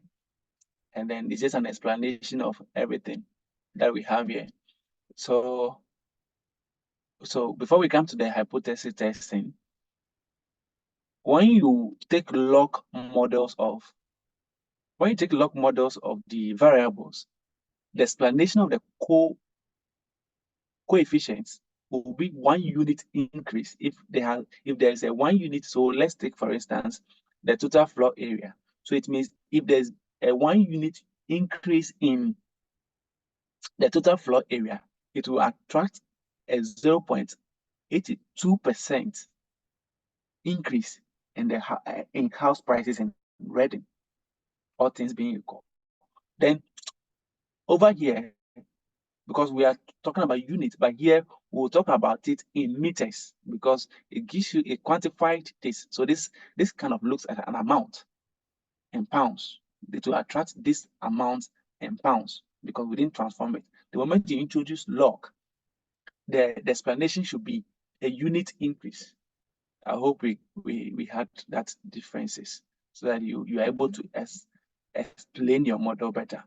And then it's just an explanation of everything that we have here. So before we come to the hypothesis testing, when you take log models of the variables, the explanation of the coefficients will be 1 unit increase if there is a 1 unit. So let's take, for instance, the total floor area. So it means if there's a 1 unit increase in the total floor area, it will attract a 0.82% increase in the in house prices in Reading, all things being equal. Then over here, because we are talking about units, but here we'll talk about it in meters because it gives you a quantified this. So this kind of looks at an amount in pounds. It will attract this amount in pounds because we didn't transform it. The moment you introduce log, the explanation should be a unit increase. I hope we had that differences so that you are able to explain your model better.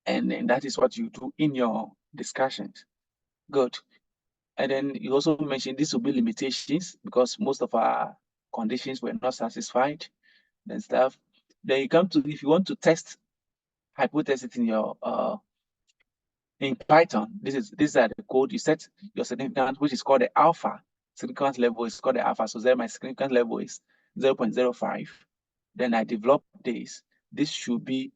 And that is what you do in your discussions. Good. And then you also mentioned this will be limitations because most of our conditions were not satisfied and stuff. Then you come to, if you want to test hypothesis in your in Python, these are the code. You set your significance, which is called the alpha. Significance level is called the alpha. So there my significance level is 0.05. Then I develop this. This should be,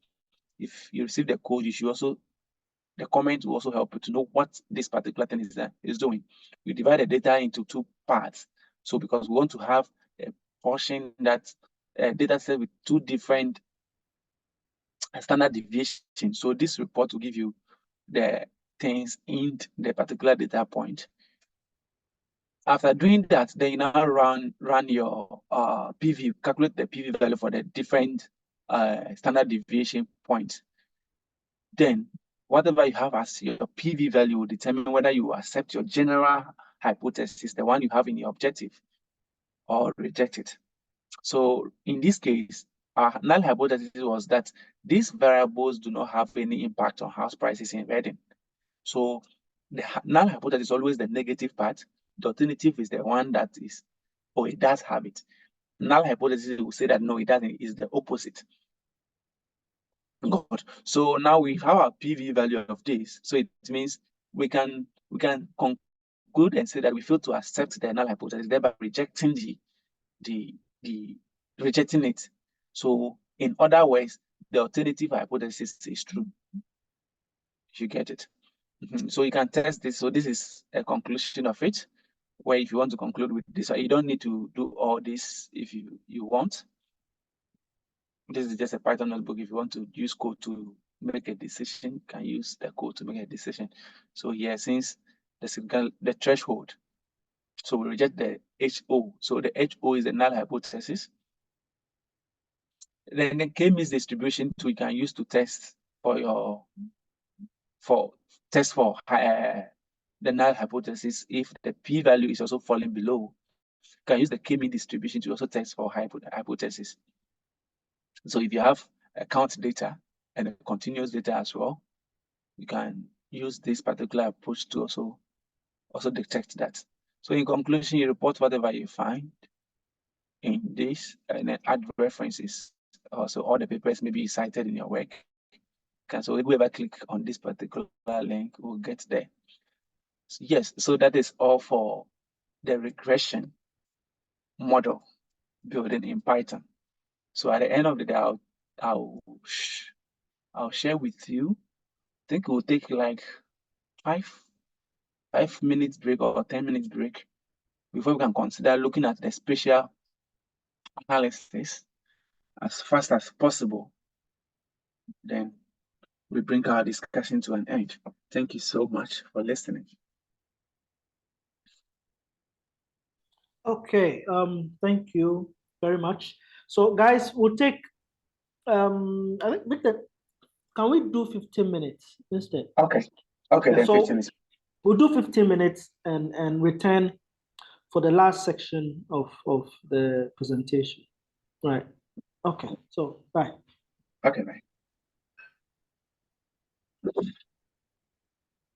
if you receive the code, you should also, the comment will also help you to know what this particular thing is doing. We divide the data into 2 parts. So because we want to have a portion that data set with 2 different standard deviations. So this report will give you the things in the particular data point. After doing that, then you now run your PV, calculate the PV value for the different standard deviation points. Then whatever you have as your PV value will determine whether you accept your general hypothesis, the one you have in your objective, or reject it. So in this case, our null hypothesis was that these variables do not have any impact on house prices in Reading. So the null hypothesis is always the negative part. The alternative is the one that is, oh, it does have it. Null hypothesis will say that no, it doesn't, it's the opposite. Good. So now we have our PV value of this. So it means we can conclude and say that we fail to accept the null hypothesis, thereby rejecting rejecting it. So in other words, the alternative hypothesis is true. You get it. So you can test this. So this is a conclusion of it, where if you want to conclude with this, you don't need to do all this if you want. This is just a Python notebook. If you want to use code to make a decision, you can use the code to make a decision. So here, since the threshold, so we reject the HO. So the HO is the null hypothesis. Then the k-means distribution too, you can use to test for the null hypothesis if the p-value is also falling below. You can use the k-mean distribution to also test for hypothesis. So if you have a count data and a continuous data as well, you can use this particular approach to also detect that. So in conclusion, you report whatever you find in this and then add references. Also, all the papers may be cited in your work. So whoever click on this particular link will get there. So yes, so that is all for the regression model building in Python. So at the end of the day, I'll share with you. I think it will take like 5 minutes break or 10 minutes break before we can consider looking at the spatial analysis as fast as possible. Then we bring our discussion to an end. Thank you so much for listening. Okay, thank you very much. So guys, we'll take I think Victor, can we do 15 minutes instead? Okay. Okay, Yeah, then so 15 minutes. we'll do 15 minutes and return for the last section of the presentation. Right. Okay, so bye. Okay, bye.